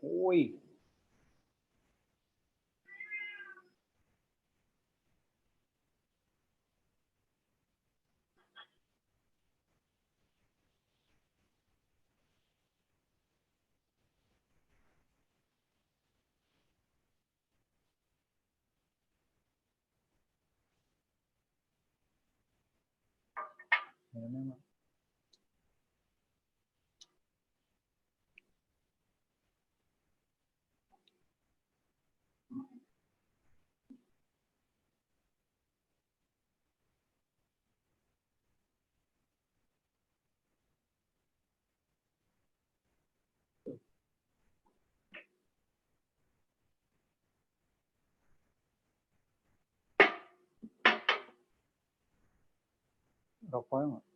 Wih. Rokoknya nggak?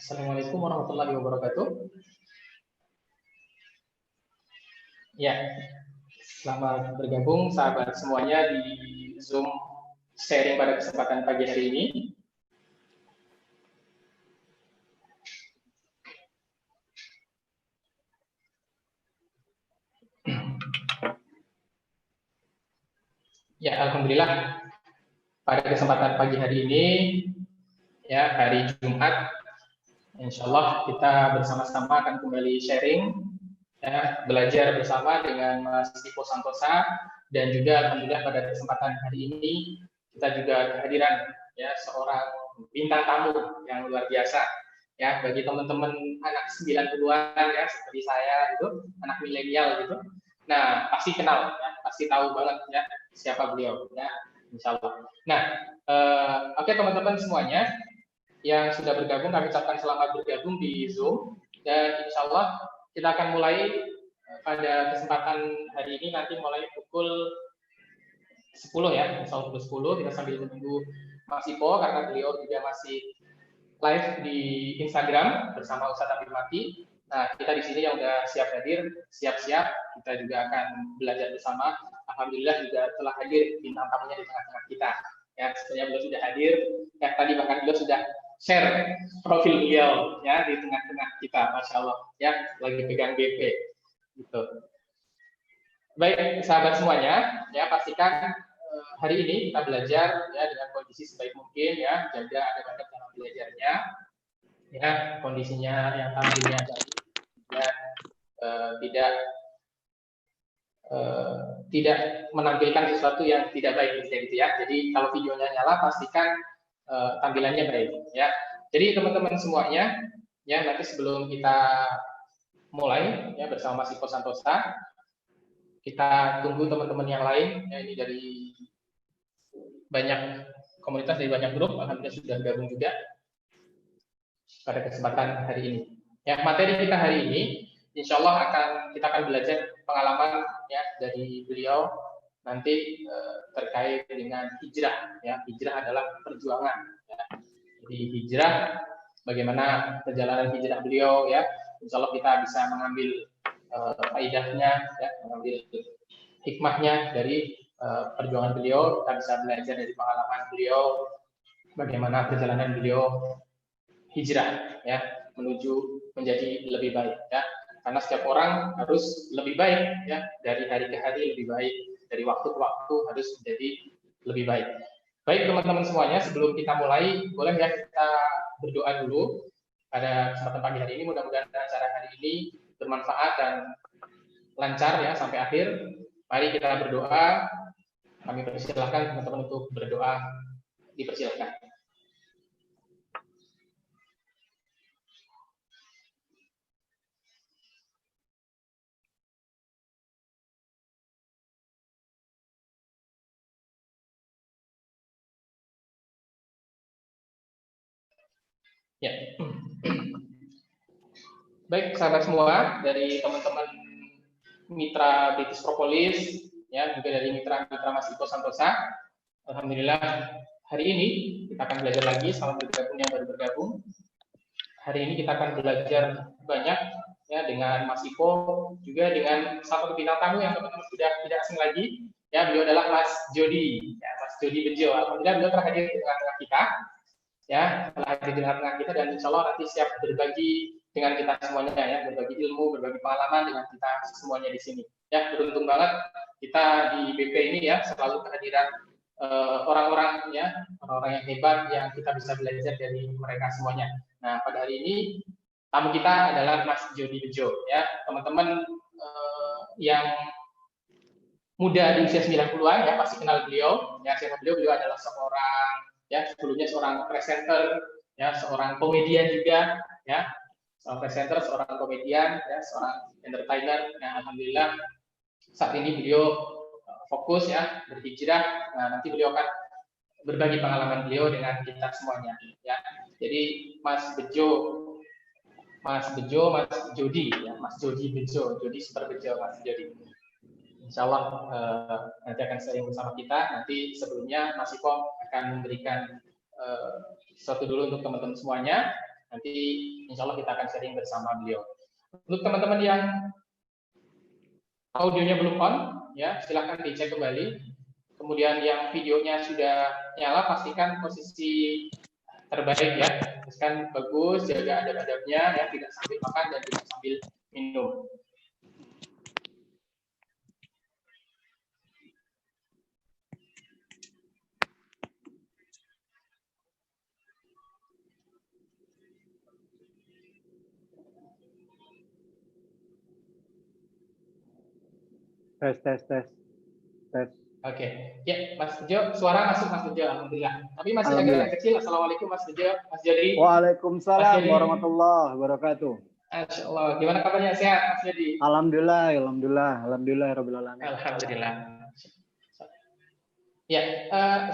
Assalamualaikum warahmatullahi wabarakatuh. Ya, selamat bergabung sahabat semuanya di Zoom sharing pada kesempatan pagi hari ini. Ya, alhamdulillah pada kesempatan pagi hari ini, ya hari Jumat, insya Allah kita bersama-sama akan kembali sharing, ya, belajar bersama dengan Mas Ipo Santosa, dan juga alhamdulillah pada kesempatan hari ini kita juga kehadiran ya seorang bintang tamu yang luar biasa. Ya, bagi teman-teman anak 90-an ya seperti saya itu, anak milenial gitu. Nah, pasti kenal ya, pasti tahu banget ya siapa beliau ya, insya Allah. Nah, oke teman-teman semuanya yang sudah bergabung, kami ucapkan selamat bergabung di Zoom, dan insya Allah kita akan mulai pada kesempatan hari ini nanti mulai pukul 10 ya, insya Allah pukul 10 kita sambil menunggu Mas Ipo karena beliau juga masih live di Instagram bersama Ustadz Abdul Mati. Nah, kita di sini yang udah siap hadir, siap-siap, kita juga akan belajar bersama. Alhamdulillah juga telah hadir bintang tamunya di tengah-tengah kita. Ya, sebenarnya beliau sudah hadir. Ya, tadi bahkan beliau sudah share profil beliau ya di tengah-tengah kita, masya Allah. Ya, lagi pegang BP. Gitu. Baik, sahabat semuanya, ya pastikan hari ini kita belajar ya dengan kondisi sebaik mungkin ya, jaga adab-adab dalam belajarnya, ya kondisinya yang tampilnya ya, tidak menampilkan sesuatu yang tidak baik gitu ya. Jadi kalau videonya nyala pastikan tampilannya baik ya. Jadi teman-teman semuanya ya, nanti sebelum kita mulai ya bersama Mas Ipo Santosa, kita tunggu teman-teman yang lain ya, ini dari banyak komunitas, dari banyak grup, alhamdulillah sudah gabung juga pada kesempatan hari ini. Ya, materi kita hari ini, insya Allah kita akan belajar pengalaman ya dari beliau nanti terkait dengan hijrah. Ya, hijrah adalah perjuangan. Ya. Jadi hijrah, bagaimana perjalanan hijrah beliau ya, insya Allah kita bisa mengambil faidahnya, ya, mengambil hikmahnya dari perjuangan beliau. Kita bisa belajar dari pengalaman beliau, bagaimana perjalanan beliau hijrah ya menuju menjadi lebih baik ya, karena setiap orang harus lebih baik ya, dari hari ke hari lebih baik, dari waktu ke waktu harus menjadi lebih baik. Baik teman-teman semuanya, sebelum kita mulai boleh ya kita berdoa dulu pada kesempatan pagi hari ini. Mudah-mudahan acara hari ini bermanfaat dan lancar ya sampai akhir. Mari kita berdoa. Kami persilahkan teman-teman untuk berdoa, dipersilahkan. Ya. Baik sahabat semua, dari teman-teman mitra British Propolis ya, juga dari mitra-mitra Mas Ipo Santosa, alhamdulillah hari ini kita akan belajar lagi. Selamat bergabung yang baru bergabung. Hari ini kita akan belajar banyak ya dengan Mas Ipo, juga dengan satu bintang tamu yang teman-teman sudah tidak asing lagi ya, beliau adalah Mas Jody ya, Mas Jody Bejo. Alhamdulillah beliau telah hadir di tengah-tengah kita ya, telah hadir di tengah-tengah kita, dan insya Allah nanti siap berbagi dengan kita semuanya ya, berbagi ilmu, berbagi pengalaman dengan kita semuanya di sini. Ya, beruntung banget kita di BP ini ya selalu kehadiran orang-orang ya, orang-orang yang hebat yang kita bisa belajar dari mereka semuanya. Nah, pada hari ini tamu kita adalah Mas Jody Bejo ya, teman-teman yang muda di usia 90-an ya pasti kenal beliau. Ya, siapa beliau? Beliau adalah seorang ya, sebelumnya seorang presenter ya, seorang komedian juga ya, seorang presenter, seorang komedian ya, seorang entertainer. Nah, alhamdulillah saat ini beliau fokus ya berhijrah. Nah, nanti beliau akan berbagi pengalaman beliau dengan kita semuanya ya. Jadi Mas Jody ya, Mas Jody Bejo, Jody Super Bejo, Mas Jody. Insya Allah nanti akan sharing bersama kita. Nanti sebelumnya Mas Ipo akan memberikan sesuatu dulu untuk teman-teman semuanya. Nanti insya Allah kita akan sharing bersama beliau. Untuk teman-teman yang audionya belum on, ya silahkan dicek kembali. Kemudian yang videonya sudah nyala, pastikan posisi terbaik ya. Pastikan bagus, jaga adab-adabnya, ya, tidak sambil makan dan tidak sambil minum. Tes, tes, tes, tes. Oke, ya Mas Tejo, suara masuk Mas Tejo, alhamdulillah. Tapi masih Alhamdulillah. agak kecil. Assalamualaikum Mas Tejo, Mas Jody. Waalaikumsalam warahmatullahi wabarakatuh. Masya Allah, gimana kabarnya, sehat Mas Jody? Alhamdulillah, alhamdulillah, alhamdulillah, rabbil alamin. Alhamdulillah. Ya,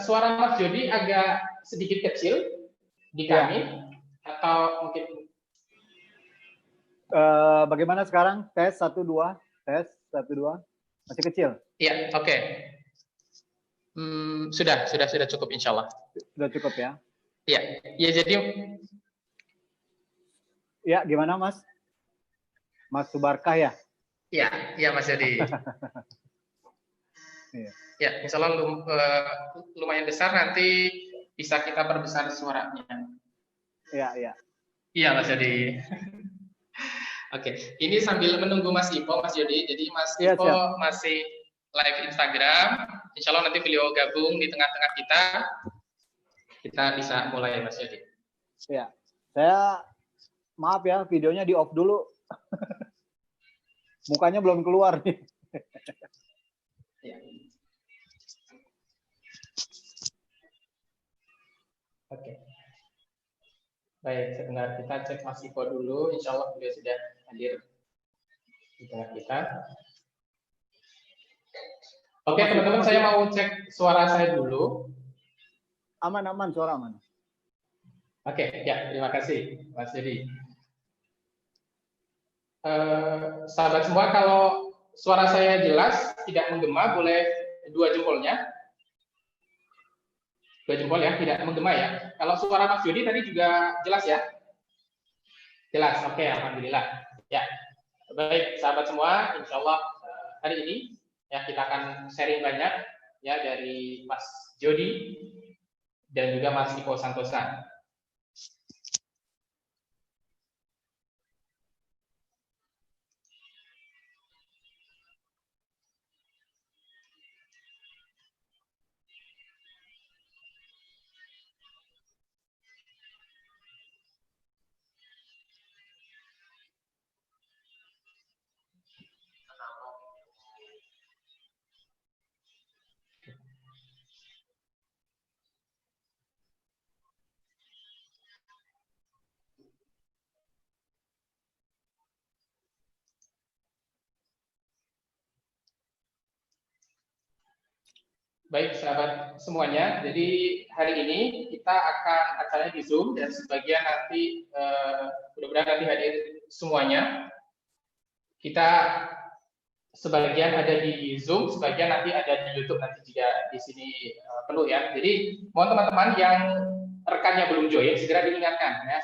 suara Mas Jody agak sedikit kecil di kami, atau mungkin Bagaimana sekarang? Tes 1 2, tes 1 2. Masih kecil? Iya, oke. Sudah cukup insya Allah. Sudah cukup ya? Iya, ya jadi. Ya, gimana Mas? Mas Subarkah ya? Iya Mas Jody. Iya. Ya, insya Allah lumayan besar, nanti bisa kita perbesar suaranya. Iya. Iya Mas Jody. Oke, ini sambil menunggu Mas Ipo, Mas Jody. Jadi Mas Ipo masih live Instagram. Insya Allah nanti beliau gabung di tengah-tengah kita. Kita bisa mulai Mas Jody. Iya, saya maaf ya, videonya di off dulu. Mukanya belum keluar nih. Ya. Oke. Baik, sebentar kita cek Mas Ipo dulu. Insya Allah beliau sudah hadir di tengah kita. Oke, teman-teman, saya mau cek suara saya dulu. Aman, suara aman. Oke, ya, terima kasih, Mas Jody. Sahabat semua, kalau suara saya jelas, tidak menggema, boleh 2 jempolnya. 2 jempol ya, tidak menggema ya. Kalau suara Mas Jody tadi juga jelas ya? Jelas, oke, alhamdulillah. Ya, baik, sahabat semua, insya Allah hari ini ya kita akan sharing banyak ya dari Mas Jody dan juga Mas Ipo Santosa. Baik, sahabat semuanya. Jadi hari ini kita akan acaranya di Zoom dan sebagian nanti mudah-mudahan nanti hadir semuanya. Kita sebagian ada di Zoom, sebagian nanti ada di YouTube, nanti juga di sini penuh ya. Jadi mohon teman-teman yang rekannya belum join segera diingatkan ya,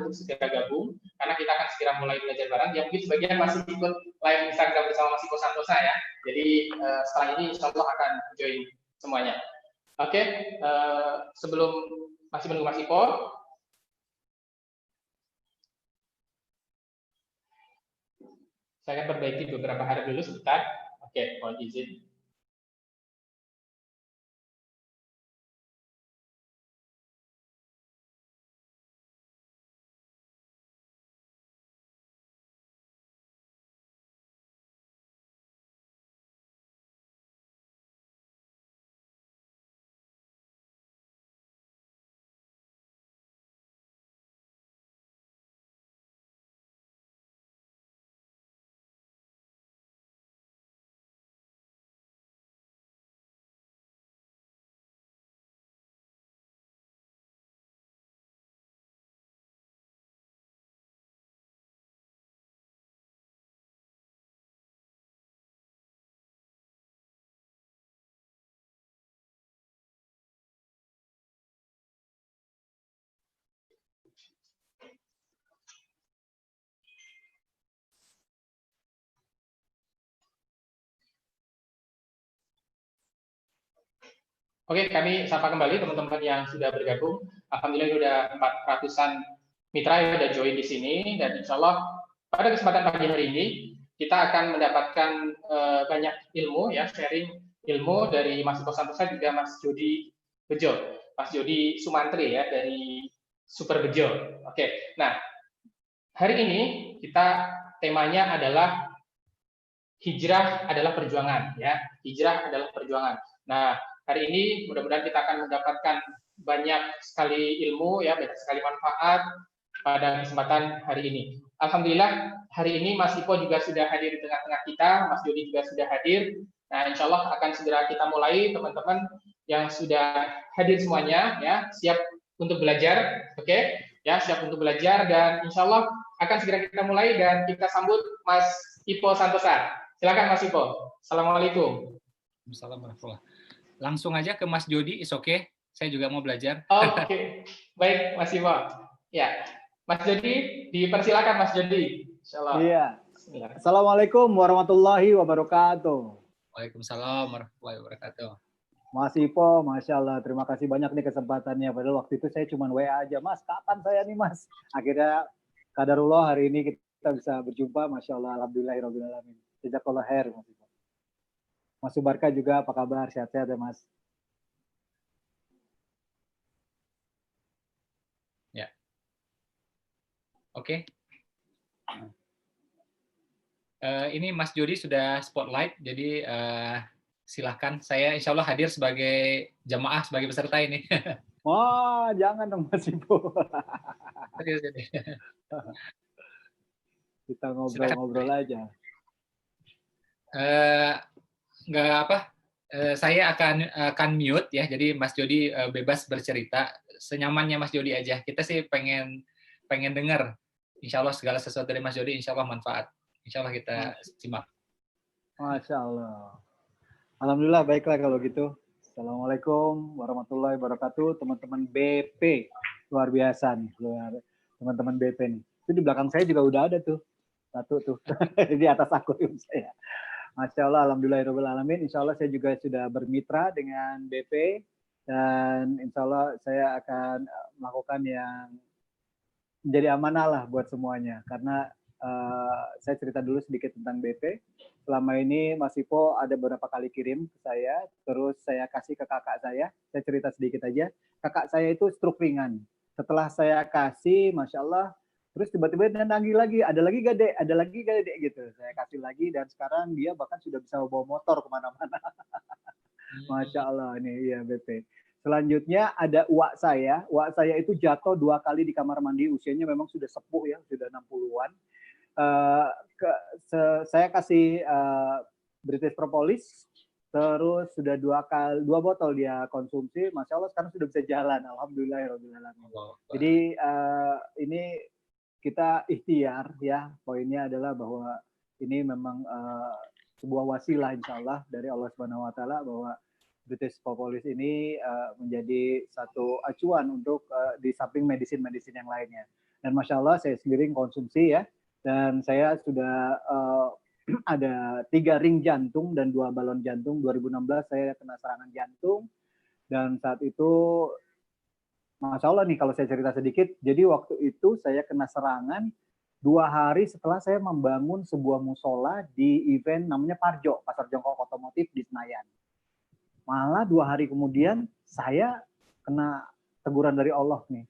untuk segera gabung karena kita akan segera mulai belajar bareng. Yang mungkin sebagian masih ikut live Instagram bersama Mas Ipo Santosa ya. Jadi setelah ini insya Allah akan join semuanya. Oke, sebelum masih menunggu Mas Ipo, saya akan perbaiki beberapa hal dulu sebentar. Oke, mohon izin. Oke, kami sapa kembali teman-teman yang sudah bergabung. Alhamdulillah sudah 400-an mitra yang sudah join di sini, dan insya Allah pada kesempatan pagi hari ini kita akan mendapatkan banyak ilmu ya, sharing ilmu dari Mas Ipo Santosa juga Mas Jody Bejo, Mas Jody Sumantri ya dari Super Bejo. Oke, nah hari ini kita temanya adalah hijrah adalah perjuangan, ya. Hijrah adalah perjuangan. Nah, hari ini mudah-mudahan kita akan mendapatkan banyak sekali ilmu, ya, banyak sekali manfaat pada kesempatan hari ini. Alhamdulillah, hari ini Mas Ipo juga sudah hadir di tengah-tengah kita, Mas Jody juga sudah hadir. Nah, insya Allah akan segera kita mulai, teman-teman yang sudah hadir semuanya, ya, siap untuk belajar, oke? Ya, siap untuk belajar, dan insya Allah akan segera kita mulai, dan kita sambut Mas Ipo Santosa. Silakan Mas Ipo. Assalamualaikum. Assalamualaikum. Langsung aja ke Mas Jody, is okay. Saya juga mau belajar. Oke, baik Mas Ipo. Ya, Mas Jody, dipersilakan Mas Jody. Insyaallah. Iya. Assalamualaikum warahmatullahi wabarakatuh. Waalaikumsalam warahmatullahi wabarakatuh. Mas Ipo, Masya Allah, terima kasih banyak nih kesempatannya. Padahal waktu itu saya cuma WA aja, Mas, kapan saya nih Mas? Akhirnya, qadarullah hari ini kita bisa berjumpa, Masya Allah, alhamdulillahirrahmanirrahim. Jazakallah khair, Mas Ipo. Mas Subarka juga, apa kabar? Sehat-sehat ya, Mas? Ya. Oke. Ini Mas Jody sudah spotlight, jadi silahkan. Saya insya Allah hadir sebagai jamaah, sebagai peserta ini. Wah, jangan dong Mas Ipo. Kita ngobrol-ngobrol aja. Nggak apa, saya akan mute ya, jadi Mas Jody bebas bercerita senyamannya Mas Jody aja. Kita sih pengen dengar, insya Allah segala sesuatu dari Mas Jody, insya Allah manfaat. Insya Allah kita simak. Masya Allah. Alhamdulillah, baiklah kalau gitu. Assalamualaikum warahmatullahi wabarakatuh, teman-teman BP. Luar biasa nih, teman-teman BP nih. Itu di belakang saya juga udah ada tuh. Satu tuh, di atas akun saya. Masya Allah, alhamdulillahirrahmanirrahim. Insya Allah saya juga sudah bermitra dengan BP. Dan insya Allah saya akan melakukan yang menjadi amanah lah buat semuanya. Karena saya cerita dulu sedikit tentang BP. Selama ini Mas Ipo ada beberapa kali kirim ke saya, terus saya kasih ke kakak saya. Saya cerita sedikit aja. Kakak saya itu stroke ringan. Setelah saya kasih, Masya Allah, terus tiba-tiba dia nagih lagi, ada lagi gak dek gitu. Saya kasih lagi dan sekarang dia bahkan sudah bisa bawa motor kemana-mana. Masya Allah, ini iya BP. Selanjutnya ada uak saya. Uak saya itu jatuh 2 kali di kamar mandi, usianya memang sudah sepuh ya, sudah 60-an. Saya kasih British Propolis, terus sudah 2 botol dia konsumsi, Masya Allah sekarang sudah bisa jalan, alhamdulillahirrahmanirrahim. Jadi ini kita ikhtiar ya, poinnya adalah bahwa ini memang sebuah wasilah insya Allah dari Allah Subhanahu Wa Taala bahwa British Propolis ini menjadi satu acuan untuk di samping medicine yang lainnya. Dan Masya Allah saya sendiri konsumsi ya. Dan saya sudah ada 3 ring jantung dan 2 balon jantung. 2016 saya kena serangan jantung. Dan saat itu, Masya Allah nih kalau saya cerita sedikit, jadi waktu itu saya kena serangan 2 hari setelah saya membangun sebuah musola di event namanya Parjo, Pasar Jongkok Otomotif di Senayan. Malah 2 hari kemudian saya kena teguran dari Allah nih.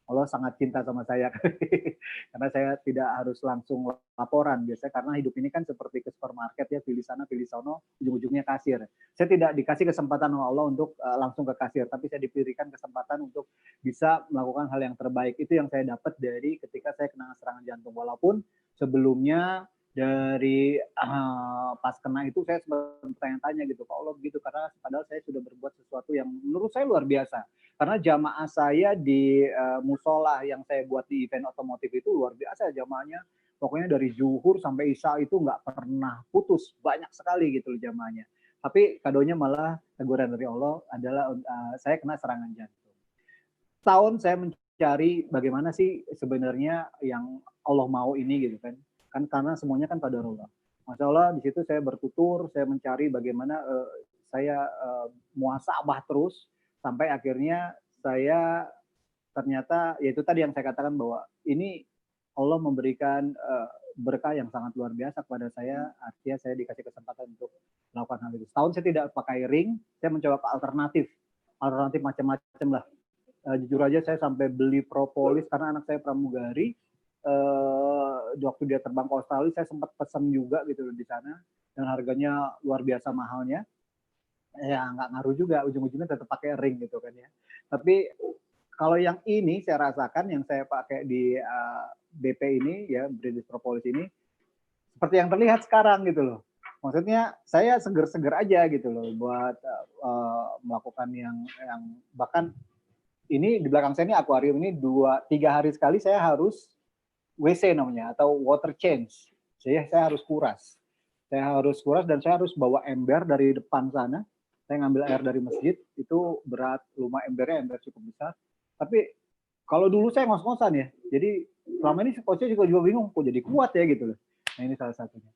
Allah sangat cinta sama saya karena saya tidak harus langsung laporan biasanya karena hidup ini kan seperti ke supermarket ya, pilih sana pilih sono, ujung-ujungnya kasir. Saya tidak dikasih kesempatan oleh Allah untuk langsung ke kasir, tapi saya diberikan kesempatan untuk bisa melakukan hal yang terbaik. Itu yang saya dapat dari ketika saya kena serangan jantung, walaupun sebelumnya dari pas kena itu saya sempat tanya-tanya gitu, Pak Allah begitu, karena padahal saya sudah berbuat sesuatu yang menurut saya luar biasa. Karena jamaah saya di musola yang saya buat di event otomotif itu luar biasa jamaahnya. Pokoknya dari zuhur sampai isya itu nggak pernah putus, banyak sekali gitu loh jamaahnya. Tapi kadonya malah teguran dari Allah adalah saya kena serangan jantung. Tahun saya mencari bagaimana sih sebenarnya yang Allah mau ini gitu kan. Karena semuanya kan qadarullah. Masya Allah di situ saya bertutur, saya mencari bagaimana saya muhasabah terus sampai akhirnya saya ternyata yaitu tadi yang saya katakan bahwa ini Allah memberikan berkah yang sangat luar biasa kepada saya, artinya saya dikasih kesempatan untuk melakukan hal itu. Setahun saya tidak pakai ring, saya mencoba alternatif macam-macam lah. Jujur aja saya sampai beli propolis karena anak saya pramugari. waktu dia terbang ke Australia, saya sempat pesan juga gitu di sana, dan harganya luar biasa mahalnya. Ya nggak ngaruh juga, ujung-ujungnya tetap pakai ring gitu kan ya. Tapi kalau yang ini saya rasakan, yang saya pakai di BP ini ya, British Propolis ini, seperti yang terlihat sekarang gitu loh. Maksudnya saya seger-seger aja gitu loh buat melakukan yang bahkan ini di belakang saya ini akuarium ini 2-3 hari sekali saya harus WC namanya atau water change. Saya harus kuras. Saya harus kuras dan saya harus bawa ember dari depan sana. Saya ngambil air dari masjid, itu berat, lumayan ember cukup besar. Tapi kalau dulu saya ngos-ngosan ya. Jadi selama ini coachnya juga bingung kok jadi kuat ya gitu loh. Nah ini salah satunya.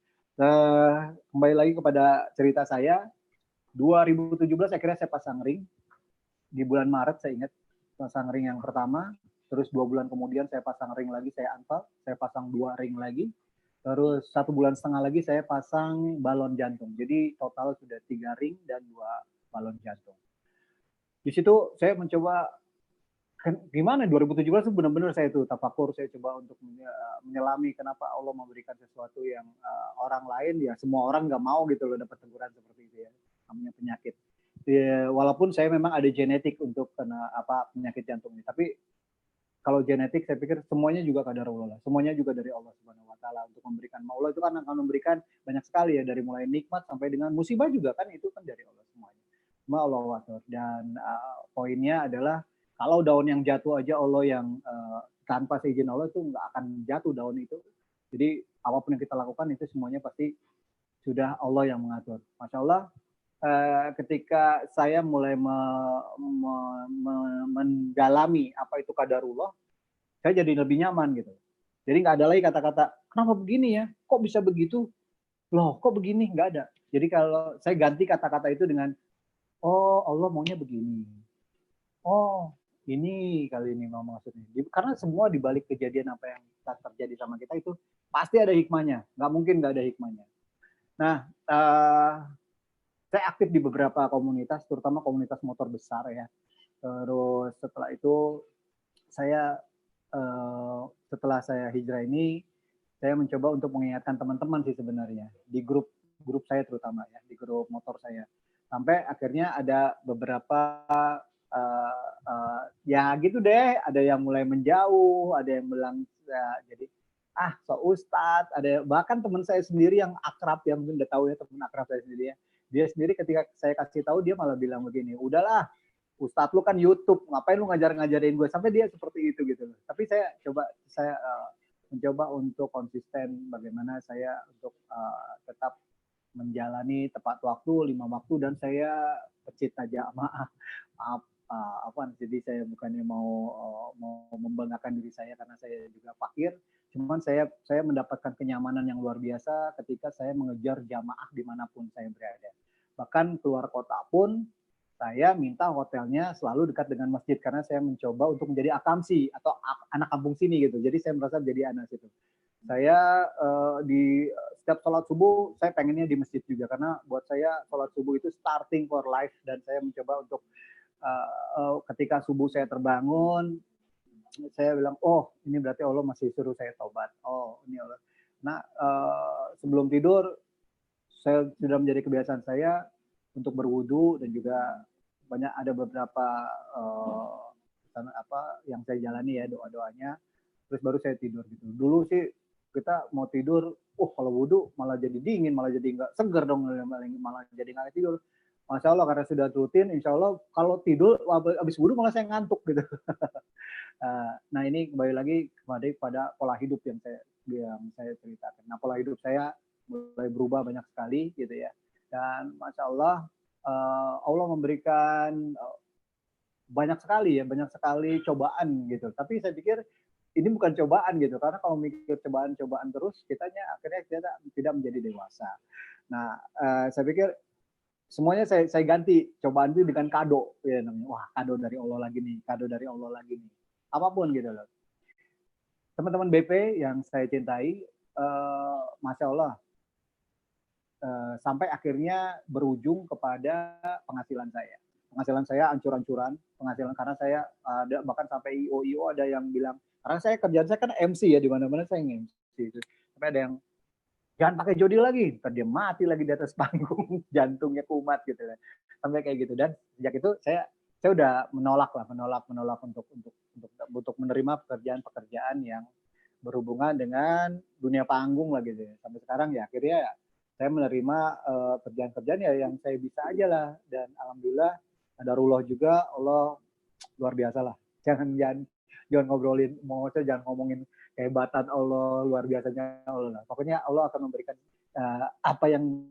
Kembali lagi kepada cerita saya, 2017 akhirnya saya pasang ring. Di bulan Maret saya ingat, pasang ring yang pertama. Terus 2 bulan kemudian saya pasang ring lagi, saya unfold, saya pasang 2 ring lagi. Terus 1 bulan setengah lagi saya pasang balon jantung. Jadi total sudah 3 ring dan 2 balon jantung. Di situ saya mencoba, gimana 2017 itu benar-benar saya itu tafakur, saya coba untuk menyelami kenapa Allah memberikan sesuatu yang orang lain, ya semua orang nggak mau gitu loh dapat teguran seperti itu ya, namanya penyakit. Ya, walaupun saya memang ada genetik untuk kena penyakit jantung ini, tapi kalau genetik saya pikir semuanya juga kadar Allah, semuanya juga dari Allah Subhanahu wa taala untuk memberikan. Allah itu kan akan memberikan banyak sekali ya, dari mulai nikmat sampai dengan musibah juga kan, itu kan dari Allah semuanya. Semua Allah watur. Dan poinnya adalah kalau daun yang jatuh aja Allah yang tanpa seizin Allah itu nggak akan jatuh daun itu. Jadi apapun yang kita lakukan itu semuanya pasti sudah Allah yang mengatur. Masya Allah, ketika saya mulai mendalami apa itu qadarullah, saya jadi lebih nyaman gitu. Jadi nggak ada lagi kata-kata, kenapa begini ya? Kok bisa begitu? Loh, kok begini? Nggak ada. Jadi kalau saya ganti kata-kata itu dengan, oh Allah maunya begini. Oh, ini kali ini mau maksudnya. Karena semua dibalik kejadian apa yang terjadi sama kita itu pasti ada hikmahnya. Nggak mungkin nggak ada hikmahnya. Nah, saya aktif di beberapa komunitas, terutama komunitas motor besar ya. Terus setelah itu saya setelah saya hijrah ini, saya mencoba untuk mengingatkan teman-teman sih sebenarnya di grup saya terutama ya, di grup motor saya. Sampai akhirnya ada beberapa ya gitu deh, ada yang mulai menjauh, ada yang bilang ya, jadi so ustadz, ada bahkan teman saya sendiri yang akrab, yang mungkin udah tahu ya, teman akrab saya sendiri ya. Dia sendiri ketika saya kasih tahu, dia malah bilang begini, udahlah ustadz lu kan YouTube, ngapain lu ngajarin gue, sampai dia seperti itu gitu loh. Tapi saya mencoba untuk konsisten bagaimana saya untuk tetap menjalani tepat waktu, 5 waktu, dan saya pecinta jamaah. Jadi saya bukannya mau membanggakan diri saya karena saya juga fakir, cuman saya mendapatkan kenyamanan yang luar biasa ketika saya mengejar jamaah dimanapun saya berada. Bahkan keluar kota pun saya minta hotelnya selalu dekat dengan masjid karena saya mencoba untuk menjadi akamsi atau anak kampung sini gitu. Jadi saya merasa jadi anak situ. Saya di setiap sholat subuh saya pengennya di masjid juga karena buat saya sholat subuh itu starting for life, dan saya mencoba untuk ketika subuh saya terbangun, saya bilang, oh ini berarti Allah masih suruh saya taubat. Oh ini Allah. Nah sebelum tidur saya sudah menjadi kebiasaan saya untuk berwudu, dan juga ada beberapa yang saya jalani ya, doa-doanya, terus baru saya tidur gitu. Dulu sih kita mau tidur, kalau wudu malah jadi dingin, malah jadi nggak seger dong, malah jadi nggak tidur. Masya Allah, karena sudah rutin, insya Allah kalau tidur habis wudu malah saya ngantuk gitu. Nah ini kembali lagi pada pola hidup yang saya ceritakan. Nah pola hidup saya mulai berubah banyak sekali gitu ya. Dan Masya Allah, Allah memberikan banyak sekali cobaan gitu. Tapi saya pikir ini bukan cobaan gitu, karena kalau mikir cobaan terus, akhirnya kita tidak menjadi dewasa. Nah saya pikir semuanya saya ganti cobaan itu dengan kado ya namanya. Wah, kado dari Allah lagi nih, apapun gitu loh. Teman-teman BP yang saya cintai, Masya Allah, sampai akhirnya berujung kepada penghasilan saya ancur-ancuran, karena saya ada bahkan sampai IO ada yang bilang, Karena kerjaan saya kan MC ya, di mana-mana saya MC itu. Sampai ada yang jangan pakai jodi lagi, ntar dia mati lagi di atas panggung, jantungnya kumat gitu kan. Sampai kayak gitu. Dan sejak itu saya udah menolak untuk menerima pekerjaan yang berhubungan dengan dunia panggung lah gitu. Sampai sekarang ya akhirnya saya menerima kerjaan-kerjaan ya yang saya bisa aja lah. Dan alhamdulillah Qadarullah juga, Allah luar biasa lah. Jangan ngobrolin, jangan ngomongin kehebatan Allah, luar biasanya Allah. Pokoknya Allah akan memberikan apa yang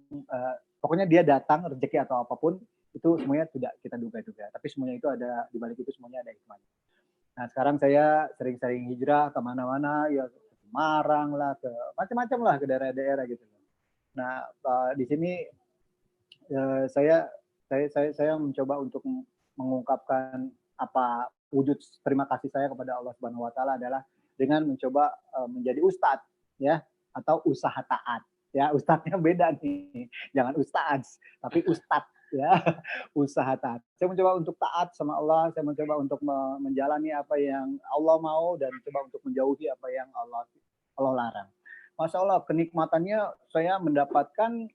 pokoknya dia datang rezeki atau apapun itu semuanya tidak kita duga-duga. Tapi semuanya itu ada, di balik itu semuanya ada hikmahnya. Nah sekarang saya sering-sering hijrah kemana-mana, ya ke Semarang lah, ke macam-macam lah, ke daerah-daerah gitu. Nah di sini saya mencoba untuk mengungkapkan apa wujud terima kasih saya kepada Allah Subhanahu Wa Taala adalah dengan mencoba menjadi ustadz ya, atau usaha taat ya. Ustadznya beda nih, jangan ustadz tapi ustadz ya, usaha taat. Saya mencoba untuk taat sama Allah, saya mencoba untuk menjalani apa yang Allah mau dan mencoba untuk menjauhi apa yang Allah larang. Masya Allah, kenikmatannya saya mendapatkan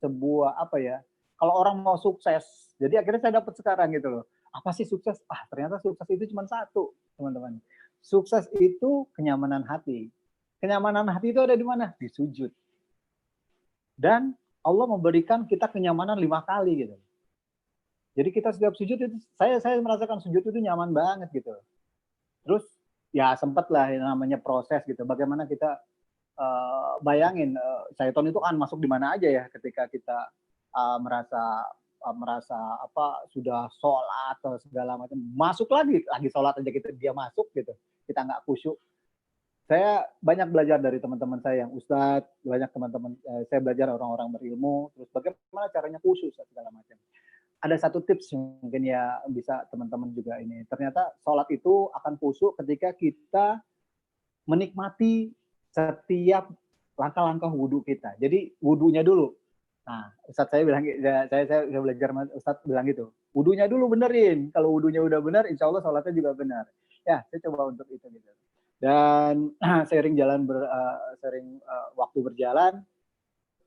sebuah apa ya, kalau orang mau sukses, jadi akhirnya saya dapat sekarang gitu loh. Apa sih sukses? Ternyata sukses itu cuma satu, teman-teman. Sukses itu kenyamanan hati. Kenyamanan hati itu ada di mana? Di sujud. Dan Allah memberikan kita kenyamanan 5 kali gitu. Jadi kita setiap sujud itu, saya merasakan sujud itu nyaman banget gitu. Terus ya sempat lah namanya proses gitu. Bagaimana kita bayangin syaitan itu kan masuk di mana aja ya ketika kita merasa apa sudah sholat atau segala macam, masuk lagi sholat aja dia masuk gitu, kita nggak khusyuk. Saya banyak belajar dari teman-teman saya yang ustadz, banyak teman-teman saya belajar orang-orang berilmu, terus bagaimana caranya khusyuk segala macam. Ada satu tips mungkin ya bisa teman-teman juga ini, ternyata sholat itu akan khusyuk ketika kita menikmati setiap langkah-langkah wudhu kita. Jadi wudhunya dulu. Nah, Ustadz saya bilang, saya belajar Ustadz bilang gitu. Wudhunya dulu benerin. Kalau wudhunya udah benar, insya Allah sholatnya juga benar. Ya, saya coba untuk itu gitu. Dan sering waktu berjalan,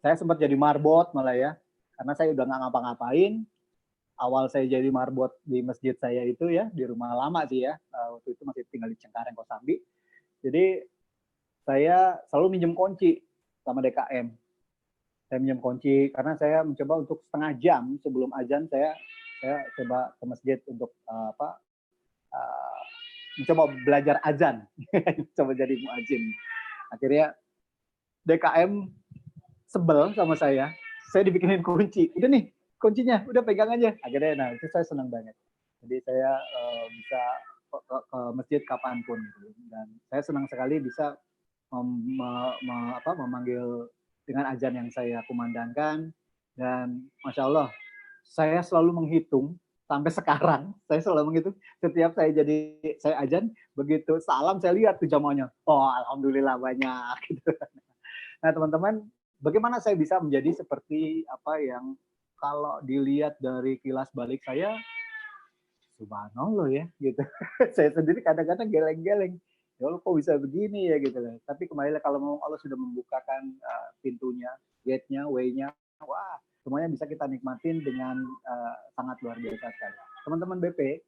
saya sempat jadi marbot malah ya, karena saya udah nggak ngapa-ngapain. Awal saya jadi marbot di masjid saya itu ya, di rumah lama sih ya. Waktu itu masih tinggal di Cengkareng, Kosambi. Jadi saya selalu minjem kunci sama DKM. Saya minjem kunci karena saya mencoba untuk setengah jam sebelum azan saya coba ke masjid untuk mencoba belajar azan, coba jadi muadzin. Akhirnya DKM sebel sama saya dibikinin kunci. Udah nih kuncinya, udah pegang aja. Akhirnya nah itu saya senang banget. Jadi saya bisa ke masjid kapanpun gitu. Dan saya senang sekali bisa memanggil dengan azan yang saya kumandangkan. Dan Masya Allah, saya selalu menghitung sampai sekarang. Saya selalu menghitung setiap saya azan, begitu salam saya lihat tuh jamaahnya. Oh, alhamdulillah banyak. Gitu. Nah teman-teman, bagaimana saya bisa menjadi seperti apa yang kalau dilihat dari kilas balik saya, subhanallah ya gitu. Saya sendiri kadang-kadang geleng-geleng. Ya Allah kok bisa begini ya gitu. Tapi kembali kalau memang Allah sudah membukakan pintunya, gate-nya, way-nya, wah semuanya bisa kita nikmatin dengan sangat luar biasa sekali. Teman-teman BP,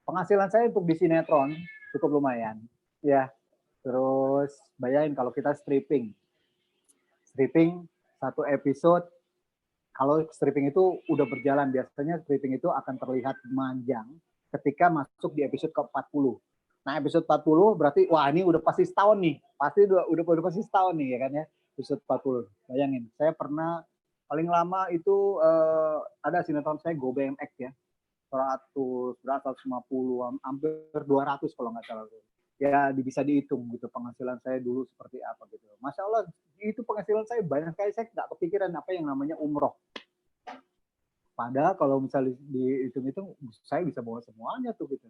penghasilan saya untuk di sinetron cukup lumayan. Ya, terus bayangin kalau kita stripping satu episode. Kalau stripping itu udah berjalan, biasanya stripping itu akan terlihat panjang ketika masuk di episode ke-40. Nah, episode 40 berarti, wah ini udah pasti setahun nih. Pasti udah pasti setahun nih, ya kan ya. Episode 40. Bayangin, saya pernah, paling lama itu ada sinetron saya Go BMX ya. 150, hampir 200 kalau nggak salah. Ya bisa dihitung gitu penghasilan saya dulu seperti apa gitu. Masya Allah itu penghasilan saya banyak sekali, saya nggak kepikiran apa yang namanya umroh. Padahal kalau misalnya dihitung-hitung saya bisa bawa semuanya tuh gitu.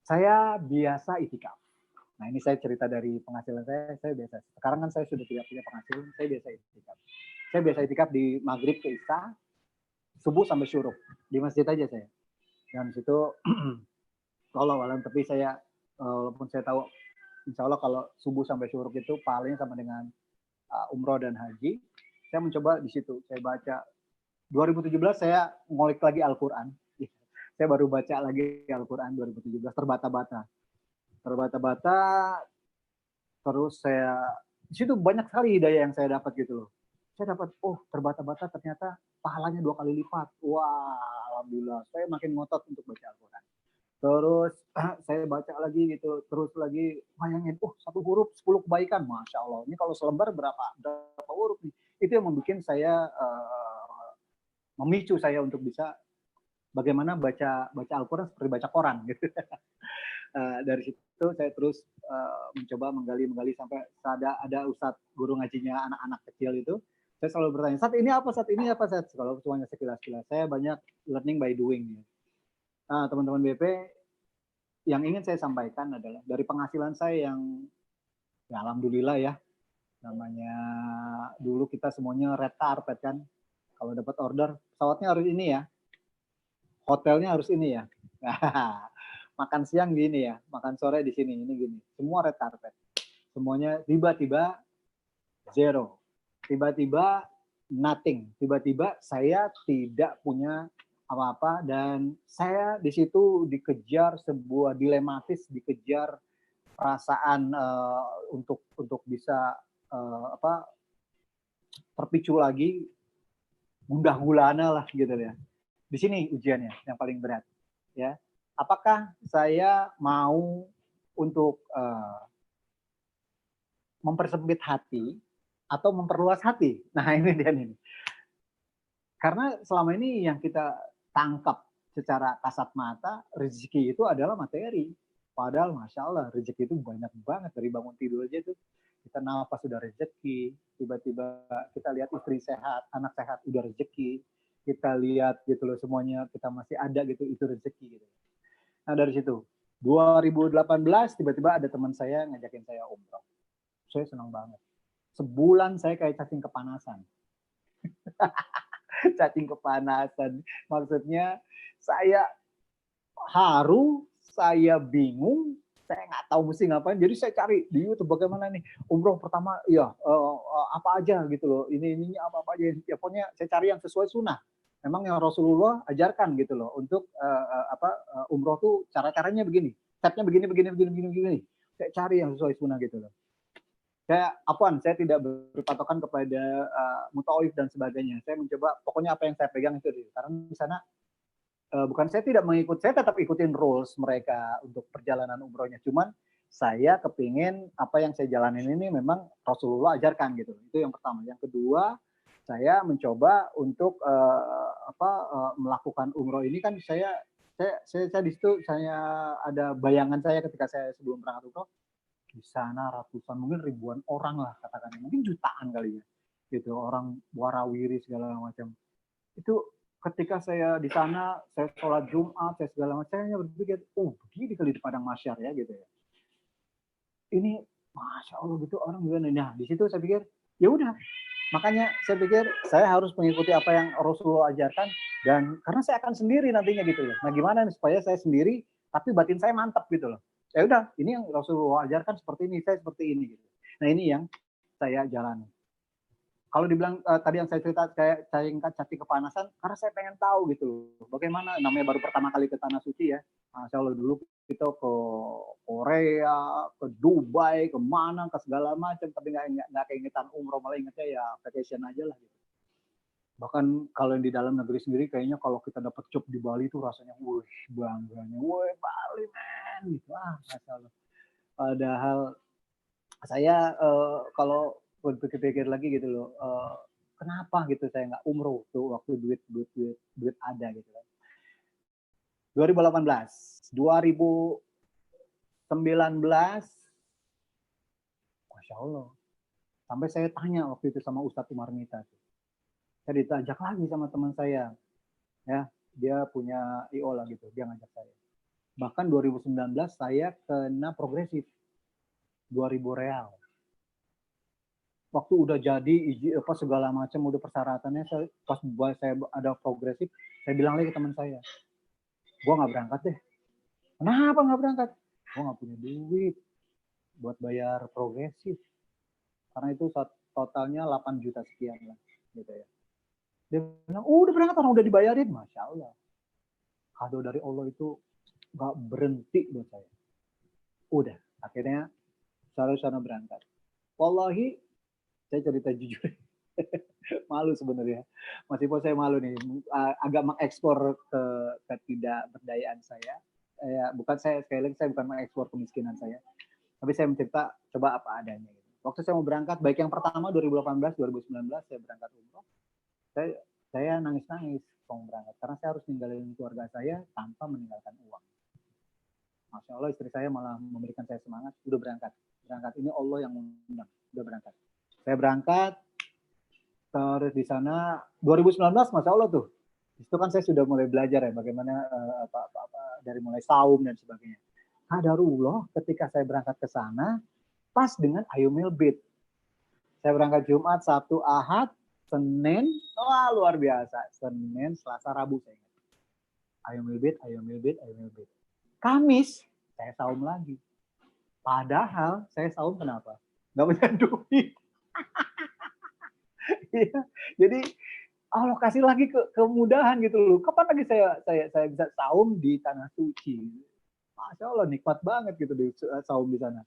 Saya biasa itikaf. Nah ini saya cerita dari penghasilan saya biasa. Sekarang kan saya sudah tidak punya penghasilan, saya biasa itikaf. Saya biasa itikaf di maghrib ke isya, subuh sampai syuruk di masjid aja saya. Dan situ kalau alam, tapi saya walaupun saya tahu insya Allah kalau subuh sampai syuruk itu paling sama dengan umroh dan haji, saya mencoba di situ. Saya baca 2017 saya ngulik lagi Al-Quran. Saya baru baca lagi Al-Quran 2017 terbata-bata. Terus saya di situ banyak sekali hidayah yang saya dapat gitu loh. Saya dapat, terbata-bata ternyata pahalanya 2 kali lipat. Wah, alhamdulillah. Saya makin ngotot untuk baca Al-Quran. Terus saya baca lagi gitu, terus lagi bayangin, satu huruf 10 kebaikan, masya Allah. Ini kalau selembar berapa huruf nih? Itu yang membuat saya memicu saya untuk bisa bagaimana baca Al-Quran seperti baca koran gitu. Dari situ saya terus mencoba menggali sampai ada ustadz guru ngajinya anak-anak kecil itu. Saya selalu bertanya, saat ini apa Sat? Kalau semuanya sekilas-sekilas, saya banyak learning by doing. Nah, teman-teman BP, yang ingin saya sampaikan adalah dari penghasilan saya yang ya alhamdulillah ya, namanya dulu kita semuanya red carpet kan. Kalau dapat order, pesawatnya harus ini ya, hotelnya harus ini ya. Makan siang gini ya, makan sore di sini, ini gini. Semua red carpet. Semuanya tiba-tiba zero. Tiba-tiba nothing. Tiba-tiba saya tidak punya apa-apa dan saya di situ dikejar sebuah dilematis, dikejar perasaan untuk bisa terpicu lagi, gundah gulana lah gitu ya. Di sini ujiannya yang paling berat ya. Apakah saya mau untuk mempersempit hati atau memperluas hati? Nah ini dia nih. Karena selama ini yang kita tangkap secara kasat mata, rezeki itu adalah materi. Padahal Masya Allah, rezeki itu banyak banget. Dari bangun tidur aja itu kita nafas sudah rezeki. Tiba-tiba kita lihat istri sehat, anak sehat, udah rezeki. Kita lihat gitu loh semuanya, kita masih ada gitu, itu rezeki gitu. Nah dari situ, 2018 tiba-tiba ada teman saya ngajakin saya umroh. Saya senang banget. Sebulan saya kayak cacing kepanasan. Cacing kepanasan. Maksudnya saya haru, saya bingung, saya nggak tahu mesti ngapain. Jadi saya cari di YouTube bagaimana nih umroh pertama, ya apa aja gitu loh. Ini apa aja. Ya pokoknya saya cari yang sesuai sunnah. Memang yang Rasulullah ajarkan gitu loh untuk umroh tuh cara-caranya begini, stepnya begini. Saya cari yang sesuai sunnah gitu loh. Saya tidak berpatokan kepada mutawif dan sebagainya. Saya mencoba pokoknya apa yang saya pegang itu dulu. Karena di sana bukan saya tidak mengikut, saya tetap ikutin rules mereka untuk perjalanan umrohnya. Cuman saya kepingin apa yang saya jalanin ini memang Rasulullah ajarkan gitu. Itu yang pertama. Yang kedua, saya mencoba untuk melakukan umroh ini kan saya di situ saya ada bayangan saya ketika saya sebelum berangkat umroh. Di sana ratusan, mungkin ribuan orang lah katakannya, mungkin jutaan kali ya, gitu orang warawiri segala macam. Itu ketika saya di sana, saya sholat Jumat, saya segala macam, saya berpikir, begini kali di padang mahsyar ya gitu ya. Ini Masya Allah gitu orang juga. Nah di situ saya pikir, ya udah, makanya saya pikir saya harus mengikuti apa yang Rasulullah ajarkan dan karena saya akan sendiri nantinya gitu loh. Nah gimana nih supaya saya sendiri tapi batin saya mantap gitu loh. Ya udah, ini yang Rasulullah ajarkan seperti ini, saya seperti ini gitu. Nah ini yang saya jalani. Kalau dibilang tadi yang saya cerita kayak cacing kepanasan, karena saya pengen tahu gitu loh, bagaimana namanya baru pertama kali ke tanah suci ya. Masya Allah dulu kita ke Korea, ke Dubai, kemana, ke segala macam, tapi nggak keingetan umroh, malah ingetnya ya vacation aja lah gitu. Bahkan kalau yang di dalam negeri sendiri kayaknya kalau kita dapat job di Bali itu rasanya bangganya, Bali men gitu. Masya Allah. Padahal saya kalau berpikir-pikir lagi gitu loh, kenapa gitu saya nggak umroh tuh waktu duit ada gitu kan. 2018, 2019, Masya Allah. Sampai saya tanya waktu itu sama Ustadz Umar Mita. Saya ditajak lagi sama teman saya. Ya, dia punya IO lah gitu, dia ngajak saya. Bahkan 2019 saya kena progresif. 2.000 real. Waktu udah jadi segala macam udah persyaratannya, pas saya ada progresif, saya bilang lagi ke teman saya, Gue nggak berangkat deh. Kenapa nggak berangkat? Gue nggak punya duit buat bayar progresif. Karena itu totalnya 8 juta sekian lah, gitu ya. Dia bilang, udah berangkat, orang udah dibayarin. Masya Allah. Kado dari Allah itu nggak berhenti buat saya. Udah, akhirnya sana berangkat. Wallahi, saya cerita jujur. Malu sebenarnya. Masih saya malu nih. Agak mengekspor ke ketidakberdayaan saya. Bukan saya, sekali lagi saya bukan mengekspor kemiskinan saya. Tapi saya mencerita coba apa adanya. Waktu saya mau berangkat, baik yang pertama 2018, 2019 saya berangkat umroh. Saya nangis-nangis mau berangkat karena saya harus ninggalin keluarga saya tanpa meninggalkan uang. Masya Allah, istri saya malah memberikan saya semangat, udah berangkat. Ini Allah yang mengundang, udah berangkat. Saya berangkat, terus di sana 2019, Masya Allah tuh. Itu kan saya sudah mulai belajar ya, bagaimana dari mulai saum dan sebagainya. Qadarullah ketika saya berangkat ke sana, pas dengan Ayyumil Bid. Saya berangkat Jumat, Sabtu, Ahad, Senin, wah luar biasa. Senin, Selasa, Rabu saya ingat. Ayyumil Bid. Kamis, saya saum lagi. Padahal saya saum kenapa? Nggak punya duit. Jadi Allah kasih lagi kemudahan gitu loh. Kapan lagi saya bisa saum di tanah suci? Masya Allah, nikmat banget gitu di saum di sana.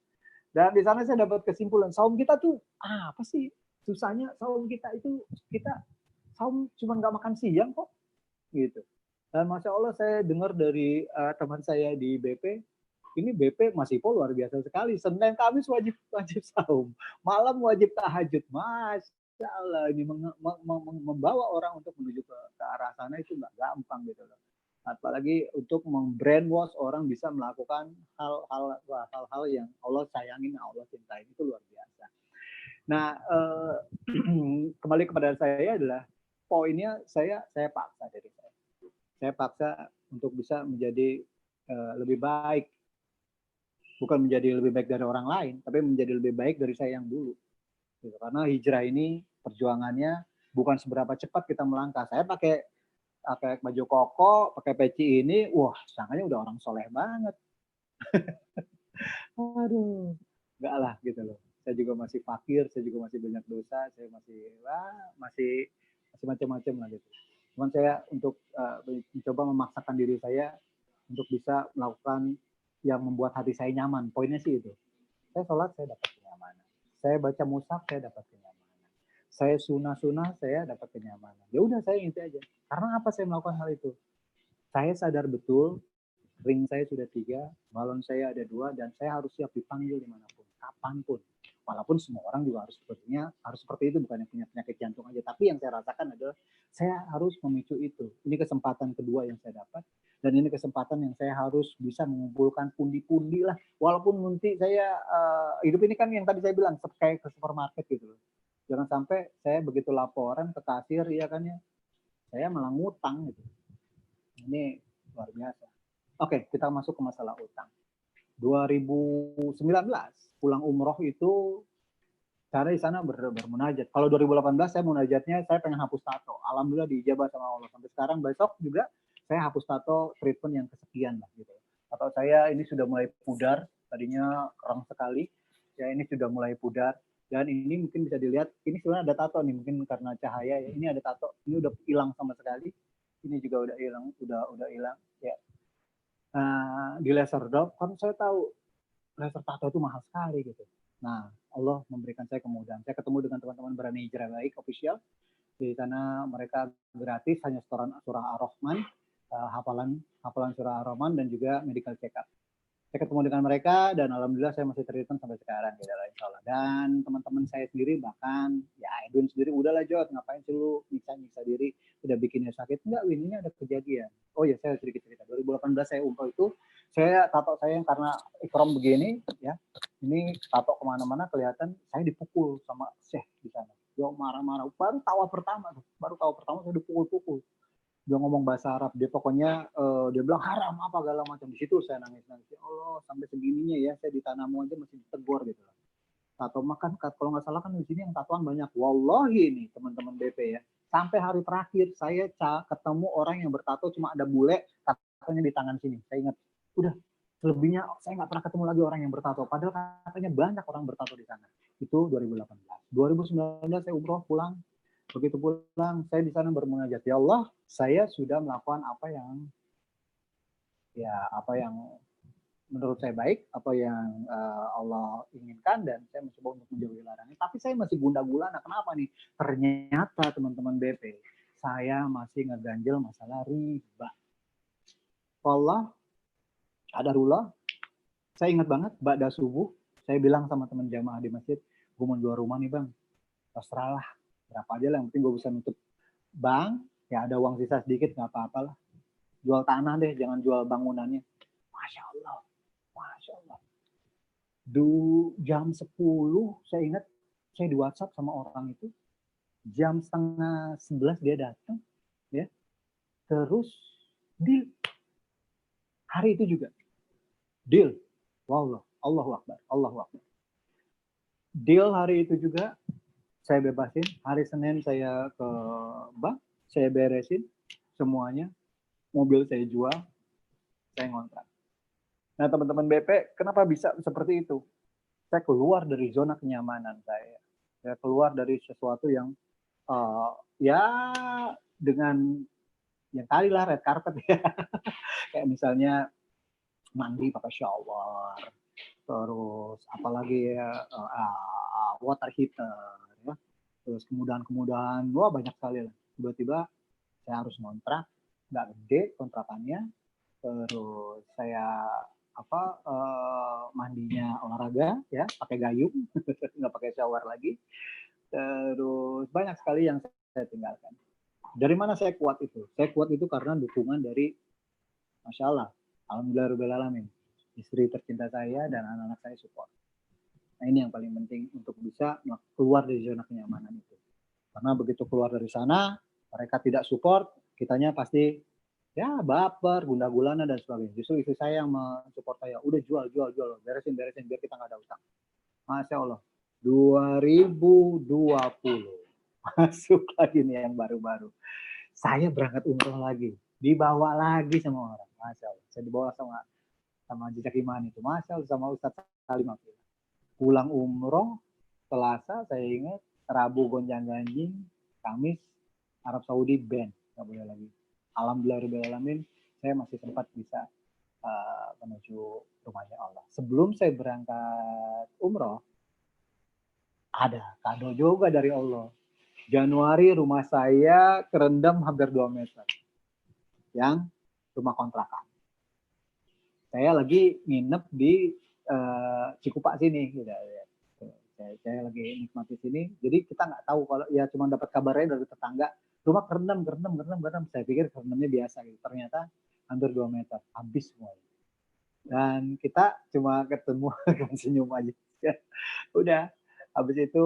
Dan di sana saya dapat kesimpulan, saum kita tuh apa sih? Susahnya saum kita itu, kita saum cuma nggak makan siang kok. Gitu. Dan Masya Allah saya dengar dari teman saya di BP, ini BP Mas Ipo luar biasa sekali. Senin Kamis wajib saum, malam wajib tahajud. Masya Allah, ini membawa orang untuk menuju ke arah sana itu nggak gampang gitu loh. Apalagi untuk membrainwash orang bisa melakukan hal-hal yang Allah sayangin, Allah cintai, itu luar biasa. Nah, kembali kepada saya adalah poinnya saya paksa dari saya. Saya paksa untuk bisa menjadi lebih baik. Bukan menjadi lebih baik dari orang lain, tapi menjadi lebih baik dari saya yang dulu. Gitu. Karena hijrah ini perjuangannya bukan seberapa cepat kita melangkah. Saya pakai baju koko, pakai peci ini, wah, sangkanya udah orang soleh banget. Aduh, enggak lah gitu loh. Saya juga masih fakir, saya juga masih banyak dosa, saya masih macam-macam lah gitu. Cuman saya untuk mencoba memaksakan diri saya untuk bisa melakukan yang membuat hati saya nyaman. Poinnya sih itu. Saya sholat, saya dapat kenyamanan. Saya baca mushaf, saya dapat kenyamanan. Saya sunah, saya dapat kenyamanan. Ya udah, saya inti aja. Karena apa saya melakukan hal itu? Saya sadar betul, ring saya sudah 3, balon saya ada 2, dan saya harus siap dipanggil dimanapun, kapanpun. Walaupun semua orang juga harus seperti itu, bukan yang punya penyakit jantung aja. Tapi yang saya rasakan adalah saya harus memicu itu. Ini kesempatan kedua yang saya dapat, dan ini kesempatan yang saya harus bisa mengumpulkan pundi-pundi lah. Walaupun nanti saya hidup ini kan yang tadi saya bilang kayak ke supermarket gitu loh. Jangan sampai saya begitu laporan ke kasir, ya kan ya, saya malah ngutang gitu. Ini luar biasa. Oke, kita masuk ke masalah utang. 2019 pulang umroh itu saya di sana bermunajat. Kalau 2018 saya munajatnya saya pengen hapus tato. Alhamdulillah diijabah sama Allah. Sampai sekarang besok juga saya hapus tato treatment yang kesekian lah gitu. Tato saya ini sudah mulai pudar, tadinya kerang sekali. Ya ini sudah mulai pudar. Dan ini mungkin bisa dilihat, ini sebenarnya ada tato nih, mungkin karena cahaya ya. Ini ada tato, ini udah hilang sama sekali. Ini juga udah hilang, udah hilang ya. Di laser drop kan saya tahu laser tato itu mahal sekali gitu. Nah, Allah memberikan saya kemudahan. Saya ketemu dengan teman-teman Berani Hijrah Baik official. Di sana mereka gratis hanya setoran surah Ar-Rahman, hafalan surah Ar-Rahman dan juga medical check up. Saya ketemu dengan mereka dan alhamdulillah saya masih treatment sampai sekarang gitu lah insyaallah. Dan teman-teman saya sendiri bahkan ya Edwin sendiri udahlah Jod, ngapain sih lu nyiksa diri, udah bikinnya sakit. Enggak Win, ini ada kejadian. Oh ya saya sedikit cerita. 2018 saya umroh itu saya tato saya yang karena ikram begini ya. Ini tato kemana-mana kelihatan saya dipukul sama Syekh di sana. Dia marah-marah. Baru tawa pertama saya dipukul-pukul. Dia ngomong bahasa Arab, dia pokoknya dia bilang haram apa segala macam. Di situ saya nangis ya Allah, sampai segininya ya saya di tanahmu aja masih ditegur gitu lah. Tato makan kalau nggak salah kan di sini yang tatoan banyak. Wallahi ini teman-teman BP ya, Sampai hari terakhir saya ketemu orang yang bertato cuma ada bule, tatonya di tangan sini. Saya ingat, udah selebihnya saya nggak pernah ketemu lagi orang yang bertato. Padahal katanya banyak orang bertato di sana. Itu 2018. 2019 saya umroh pulang. Begitu pulang, saya di sana bermunajat, ya Allah, saya sudah melakukan apa yang menurut saya baik, apa yang Allah inginkan, dan saya mencoba untuk menjauhi larangan. Tapi saya masih gundah-gulana. Kenapa nih? Ternyata teman-teman BP, saya masih ngeganjel masalah riba. Allah, ada rula. Saya ingat banget, ba'da subuh, saya bilang sama teman jamaah di masjid, gue mau jual rumah nih bang, terserah lah, berapa aja lah, yang penting gue bisa nutup bank, ya ada uang sisa sedikit, nggak apa-apa lah. Jual tanah deh, jangan jual bangunannya. Masya Allah. Masya Allah. Jam 10, saya ingat, saya di WhatsApp sama orang itu, jam 10:30 dia datang, ya, terus deal. Hari itu juga, deal. Wallah, Allahu Akbar, Allahu Akbar. Deal hari itu juga, saya bebasin. Hari Senin saya ke bank, saya beresin semuanya, mobil saya jual, saya ngontrak. Nah teman-teman BP, kenapa bisa seperti itu? Saya keluar dari zona kenyamanan saya. Saya keluar dari sesuatu yang ya dengan yang tadi lah red carpet ya. Kayak misalnya mandi pakai shower, terus apalagi ya, water heater, ya. Terus kemudahan-kemudahan, wah banyak sekali lah. Tiba-tiba saya harus ngontrak, nggak gede kontrakannya, terus saya mandinya olahraga ya pakai gayung nggak pakai shower lagi, terus banyak sekali yang saya tinggalkan. Dari mana saya kuat itu? Saya kuat itu karena dukungan dari, Masya Allah, alhamdulillahirobbilalamin, istri tercinta saya dan anak-anak saya support. Nah ini yang paling penting untuk bisa keluar dari zona kenyamanan itu, karena begitu keluar dari sana mereka tidak support, kitanya pasti ya baper, gundah-gulana dan sebagainya. Justru istri saya yang mensupport saya, udah jual, beresin biar kita nggak ada utang. Masya Allah, 2020 masuk lagi nih yang baru-baru. Saya berangkat umroh lagi, dibawa lagi sama orang. Masya Allah, saya dibawa sama jejak iman itu. Masya Allah, sama Ustadz Salim. Pulang umroh, Selasa saya ingat, Rabu gonjang-ganjing, Kamis Arab Saudi ban, nggak boleh lagi. Alhamdulillahirobbilalamin, saya masih sempat bisa menuju rumahnya Allah. Sebelum saya berangkat umroh, ada kado juga dari Allah. Januari rumah saya kerendam hampir 2 meter. Yang rumah kontrakan. Saya lagi nginep di Cikupa sini. Gitu. Saya lagi nikmati sini. Jadi kita nggak tahu, kalau ya cuma dapat kabarnya dari tetangga, rumah kerendam. Saya pikir kerendamnya biasa gitu. Ternyata hampir 2 meter, habis semuanya. Dan kita cuma ketemu senyum aja. Udah, habis itu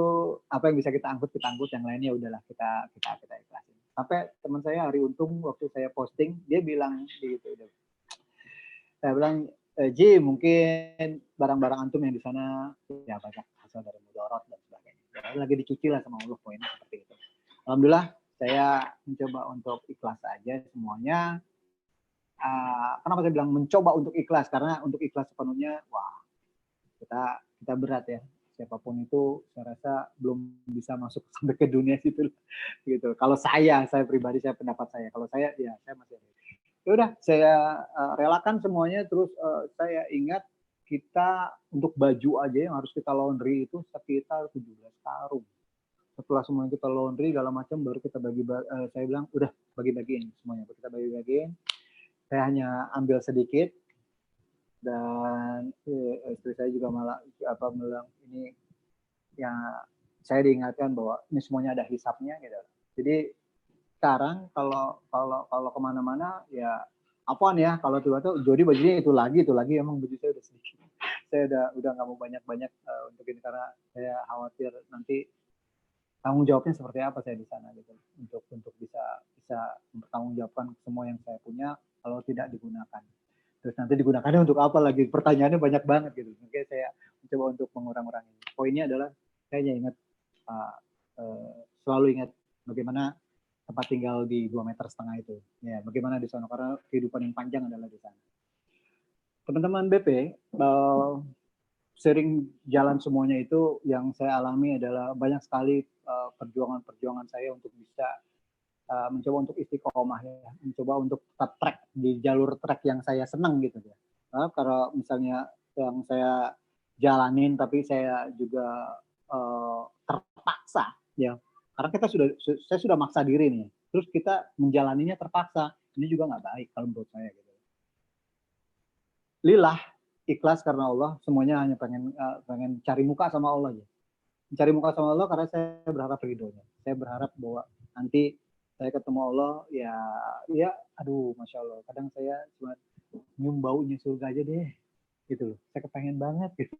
apa yang bisa kita angkut, yang lainnya udahlah kita ikhlasin. Sampai teman saya Hari Untung waktu saya posting, dia bilang gitu. Saya bilang, Ji, mungkin barang-barang antum yang di sana ya banyak hasil dari mudarat dan sebagainya. Ya, lagi dicuci lah sama Allah, poinnya seperti itu. Alhamdulillah, saya mencoba untuk ikhlas aja semuanya. Kenapa saya bilang mencoba untuk ikhlas? Karena untuk ikhlas sepenuhnya, wah, kita berat ya. Siapapun itu, saya rasa belum bisa masuk sampai ke dunia situ. Gitu. Kalau saya pribadi, saya pendapat saya. Kalau saya, ya saya masih. Ya udah, saya relakan semuanya. Terus saya ingat kita untuk baju aja yang harus kita laundry itu sekitar 17 karung. Setelah semuanya kita laundry segala macam, baru kita saya bilang udah bagi-bagiin semuanya. Kita bagi-bagiin. Saya hanya ambil sedikit, dan istri saya juga malah bilang ini yang saya diingatkan bahwa ini semuanya ada hisapnya gitu. Jadi sekarang kalau kemana-mana ya apaan ya, kalau tiba-tiba Jody bajunya itu lagi emang baju saya udah sedikit. Saya udah nggak mau banyak untuk ini, karena saya khawatir nanti tanggung jawabnya seperti apa saya di sana gitu, untuk bisa mempertanggungjawabkan semua yang saya punya kalau tidak digunakan. Terus nanti digunakannya untuk apa lagi? Pertanyaannya banyak banget gitu. Makanya saya mencoba untuk mengurang-urangi. Poinnya adalah saya ingat selalu ingat bagaimana tempat tinggal di 2,5 meter itu. Ya, bagaimana di sana? Karena kehidupan yang panjang adalah di sana. Teman-teman BP, sering jalan semuanya itu yang saya alami adalah banyak sekali perjuangan-perjuangan saya untuk bisa mencoba untuk istiqomah ya, mencoba untuk tetap track di jalur track yang saya senang gitu ya. Kalau misalnya yang saya jalanin tapi saya juga terpaksa ya, karena saya sudah maksa diri nih, terus kita menjalaninya terpaksa, ini juga nggak baik kalau menurut saya gitu. Lillah, ikhlas karena Allah, semuanya hanya pengen cari muka sama Allah ya. Mencari muka sama Allah karena saya berharap ridhonya. Saya berharap bahwa nanti saya ketemu Allah, ya aduh Masya Allah, kadang saya cuma nyium baunya surga aja deh, gitu loh. Saya kepengen banget gitu.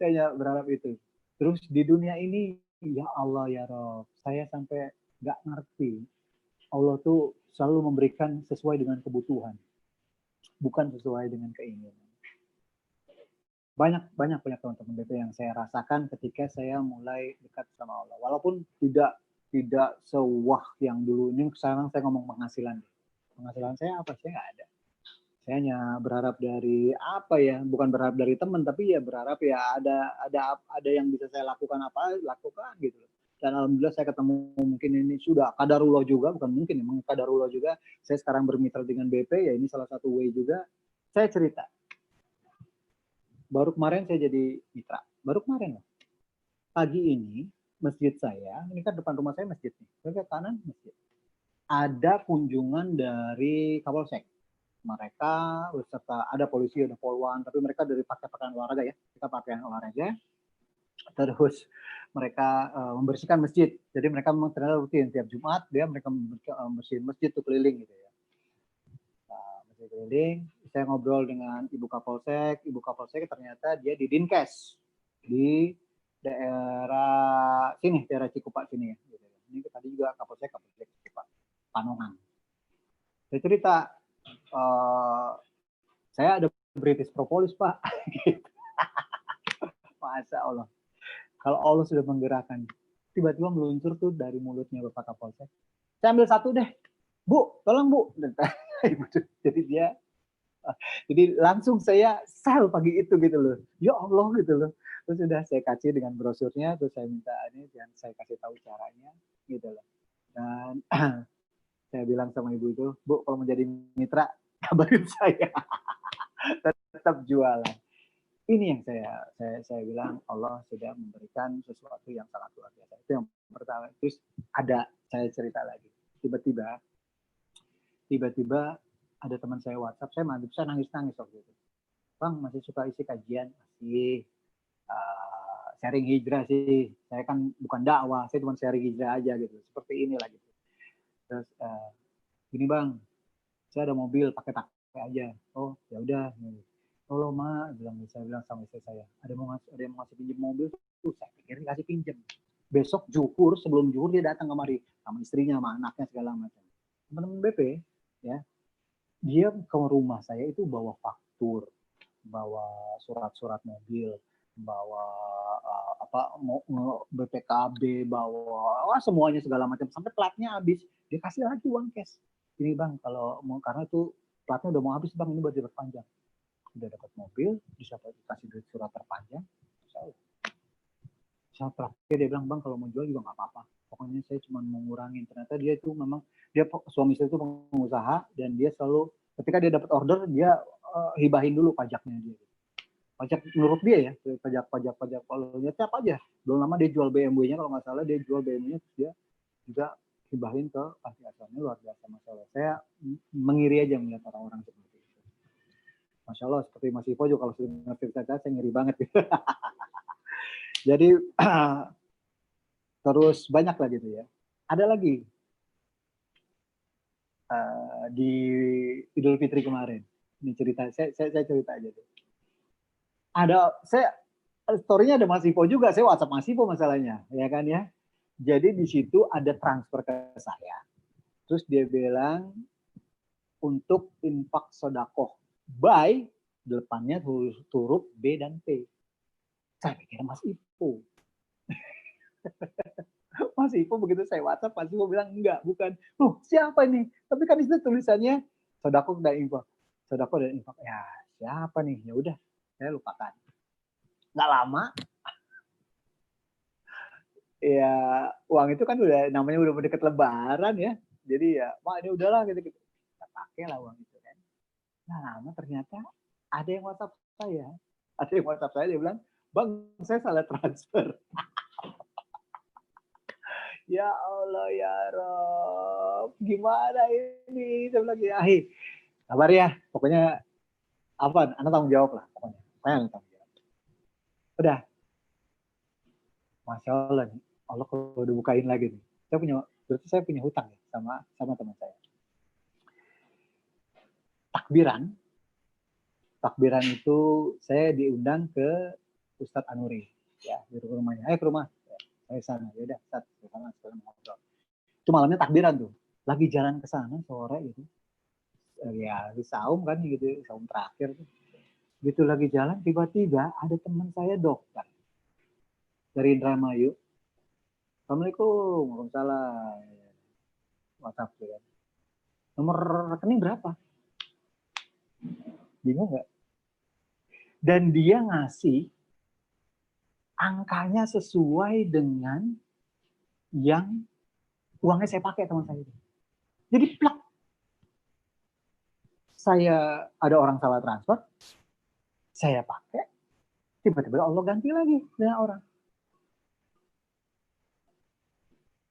Saya berharap itu. Terus di dunia ini, ya Allah ya Rob, saya sampai nggak ngerti. Allah tuh selalu memberikan sesuai dengan kebutuhan, bukan sesuai dengan keinginan. Banyak teman-teman BP yang saya rasakan ketika saya mulai dekat sama Allah. Walaupun tidak sewah yang dulu. Ini sekarang saya ngomong penghasilan. Penghasilan saya apa? Saya nggak ada. Saya hanya berharap dari apa ya? Bukan berharap dari teman, tapi ya berharap ya ada yang bisa saya lakukan gitu. Dan alhamdulillah saya ketemu, mungkin ini sudah qadarullah juga, bukan mungkin memang qadarullah juga. Saya sekarang bermitra dengan BP, ya ini salah satu way juga. Saya cerita. Baru kemarin saya jadi mitra. Baru kemarin loh. Pagi ini masjid saya, ini kan depan rumah saya masjid nih. Saya ke kanan masjid. Ada kunjungan dari Kapolsek. Mereka beserta ada polisi, ada polwan, tapi mereka dari pakaian olahraga ya. Kita pakaian olahraga. Terus mereka membersihkan masjid. Jadi mereka memang ternyata rutin tiap Jumat mereka membersihin masjid tuh keliling gitu ya. Masjid keliling. Saya ngobrol dengan Ibu Kapolsek ternyata dia di Dinkes di daerah sini, daerah Cikupa sini ya. Ini tadi juga Kapolsek Cikupa, Panongan. Saya cerita, saya ada British Propolis Pak. Masya Allah. Kalau Allah sudah menggerakkan, tiba-tiba meluncur tuh dari mulutnya Bapak Kapolsek. Saya ambil satu deh, Bu, tolong Bu. Jadi langsung saya sel pagi itu gitu loh. Ya Allah gitu loh. Terus sudah saya kasih dengan brosurnya, terus saya minta ini dan saya kasih tahu caranya gitu loh. Dan saya bilang sama ibu itu, Bu kalau menjadi mitra kabarin saya. Tetap jualan. Ini yang saya bilang Allah sudah memberikan sesuatu yang sangat luar biasa. Itu yang pertama. Terus saya cerita lagi. Tiba-tiba ada teman saya WhatsApp, saya nangis-nangis waktu itu. Bang, masih suka isi kajian? Masih. Sharing hijrah sih. Saya kan bukan dakwah, saya cuma sharing hijrah aja gitu. Seperti inilah gitu. Terus, gini Bang, saya ada mobil, pakai aja. Oh, ya udah. Tolong Mak, saya bilang sama istri saya, ada yang mau ngasih pinjam mobil, tuh saya pikir dikasih pinjam. Besok sebelum zuhur dia datang kemari sama istrinya, sama anaknya segala macam. Teman-teman BP, ya, dia ke rumah saya itu bawa faktur, bawa surat-surat mobil, bawa BPKB, bawa semuanya segala macam sampai platnya habis, dia kasih lagi uang cash. Ini Bang, kalau mau karena itu platnya udah mau habis Bang, ini buat diperpanjang. Udah dapat mobil, bisa dikasih duit surat terpanjang. Saat terakhir dia bilang Bang kalau mau jual juga nggak apa-apa. Pokoknya saya cuma mengurangi. Ternyata dia itu memang suami saya itu pengusaha dan dia selalu ketika dia dapat order dia hibahin dulu pajaknya dia. Pajak menurut dia ya, pajak kalau tiap aja. Belum lama dia jual BMW-nya kalau nggak salah dia jual BMW-nya terus dia juga hibahin ke panti asuhannya, luar biasa masalah. Saya mengiri aja melihat orang-orang seperti itu. Masya Allah, seperti Mas Ivo juga kalau sudah ngerti saya ngiri banget. Jadi terus banyak lah gitu ya. Ada lagi di Idul Fitri kemarin. Ini cerita, saya cerita aja tuh. Story-nya ada Mas Ivo juga, saya WhatsApp Mas Ivo masalahnya, ya kan ya. Jadi di situ ada transfer ke saya. Terus dia bilang untuk infak sodakoh by depannya huruf B dan P. Saya pikir Mas Ivo. Mas Ipo begitu saya WhatsApp, Mas Ipo bilang enggak, bukan. Loh, siapa ini? Tapi kan itu tulisannya sodako dan infak. Sodako dan infak. Ya, siapa nih? Ya udah, saya lupakan. Nggak lama, ya uang itu kan udah namanya udah deket Lebaran ya. Jadi ya, Mak ini udahlah gitu. Kita pakai lah uang itu kan. Nah, lama ternyata ada yang WhatsApp saya. Ada yang WhatsApp saya, dia bilang, Bang, saya salah transfer. Ya Allah ya Rob, gimana ini? Saya bilang, ya sabar ya, pokoknya apa, Anda tanggung jawab lah. Pokoknya, saya yang tanggung jawab. Udah, Masya Allah nih, Allah kalau udah bukain lagi nih. Berarti saya punya hutang ya sama teman saya. Takbiran itu saya diundang ke Ustadz Anuri, ya di rumahnya. Ayo ke rumah. Saya sana, ya udah, ke sana sekarang ngobrol. Itu malamnya takbiran tuh. Lagi jalan ke sana sore gitu. Ya, di saum kan gitu, saum terakhir tuh. Gitu lagi jalan, tiba-tiba ada teman saya dokter dari Indramayu. Assalamualaikum, waalaikumsalam. WhatsApp ya. Nomor rekening berapa? Bingung nggak? Dan dia ngasih angkanya sesuai dengan yang uangnya saya pakai teman saya. Jadi plak. Saya ada orang salah transfer, saya pakai, tiba-tiba Allah ganti lagi dengan orang.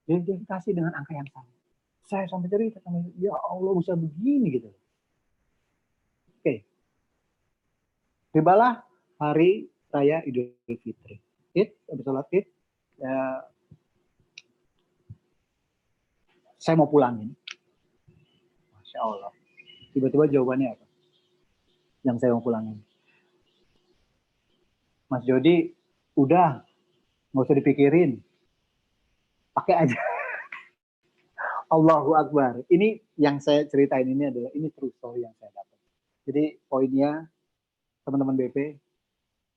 Dia kasih dengan angka yang sama. Saya sampai cerita sama ya Allah bisa begini gitu. Oke. Tibalah hari raya Idul Fitri. Habis sholat Id, ya, saya mau pulangin. Masya Allah. Tiba-tiba jawabannya apa? Yang saya mau pulangin. Mas Jody, udah, nggak usah dipikirin. Pakai aja. Allahu Akbar. Ini yang saya ceritain ini adalah ini true story yang saya dapat. Jadi poinnya, teman-teman BP,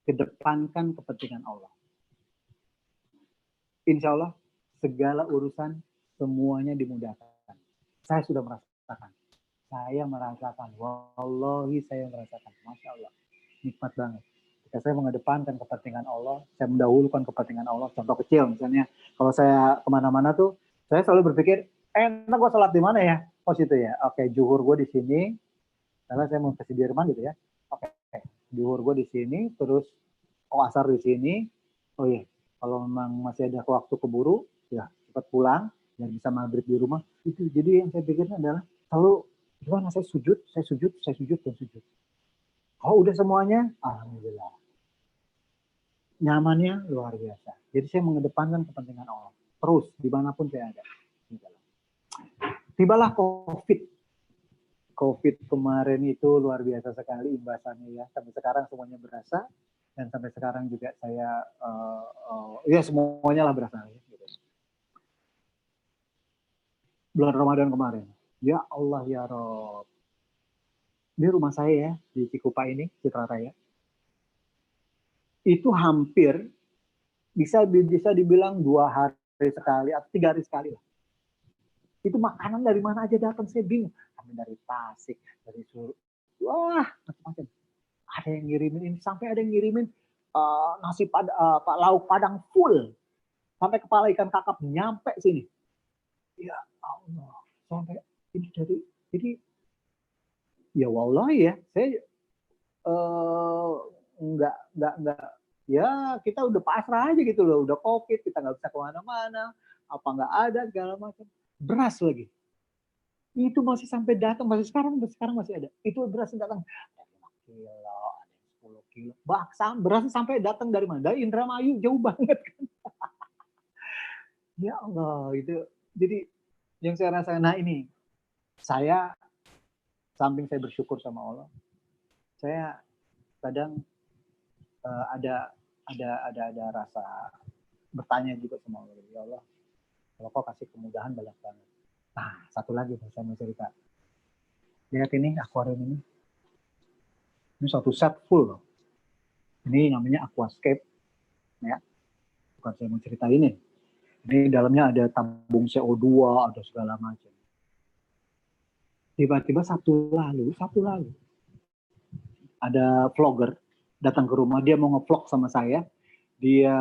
kedepankan kepentingan Allah. Insya Allah segala urusan semuanya dimudahkan. Saya sudah merasakan. Wallahi saya merasakan. Masya Allah. Nikmat banget. Ketika saya mengedepankan kepentingan Allah, saya mendahulukan kepentingan Allah. Contoh kecil misalnya, kalau saya kemana-mana tuh, saya selalu berpikir, enak gue sholat di mana ya? Oh situ ya. Oke, zuhur gue di sini. Karena saya mau ke Sudirman gitu ya. Oke, zuhur gue di sini, terus asar di sini. Oh iya, kalau memang masih ada waktu keburu, ya cepat pulang, dan bisa maghrib di rumah. Itu jadi yang saya pikirnya adalah selalu gimana saya sujud, dan sujud. Kalau udah semuanya, alhamdulillah. Nyamannya luar biasa. Jadi saya mengedepankan kepentingan Allah. Terus, dimanapun saya ada. Tibalah COVID. COVID kemarin itu luar biasa sekali imbasannya ya. Sampai sekarang semuanya berasa. Dan sampai sekarang juga saya, ya semuanya lah berasa. Gitu. Bulan Ramadan kemarin. Ya Allah ya Rob. Di rumah saya ya, di Cikupa ini, Citra Raya. Itu hampir bisa dibilang 2 hari sekali atau 3 hari sekali lah. Itu makanan dari mana aja datang, saya bingung. Dari Tasik, dari Solo, wah macam-macam. Ada yang ngirimin ini, sampai ada yang ngirimin nasi lauk padang full, sampai kepala ikan kakap nyampe sini. Ya Allah, sampai ini jadi ya wallahi ya, saya enggak ya kita udah pasrah aja gitu loh, udah COVID, kita nggak bisa kemana-mana, apa nggak ada segala macam. Beras lagi, itu masih sampai datang, masih sekarang masih ada. Itu beras datang 5 kilo, ada 10 kilo, bahkan beras sampai datang dari mana? Dari Indramayu, jauh banget kan. Ya Allah, itu jadi yang saya rasakan. Nah ini, saya samping saya bersyukur sama Allah, saya kadang ada rasa bertanya juga sama Allah. Ya Allah, kalau kau kasih kemudahan banyak banget. Nah, satu lagi saya mau cerita. Lihat ini akuarium ini. Ini satu set full loh. Ini namanya aquascape. Ya. Bukan saya mau cerita ini. Ini dalamnya ada tabung CO2, ada segala macam. Tiba-tiba Sabtu lalu, ada vlogger datang ke rumah, dia mau nge-vlog sama saya, dia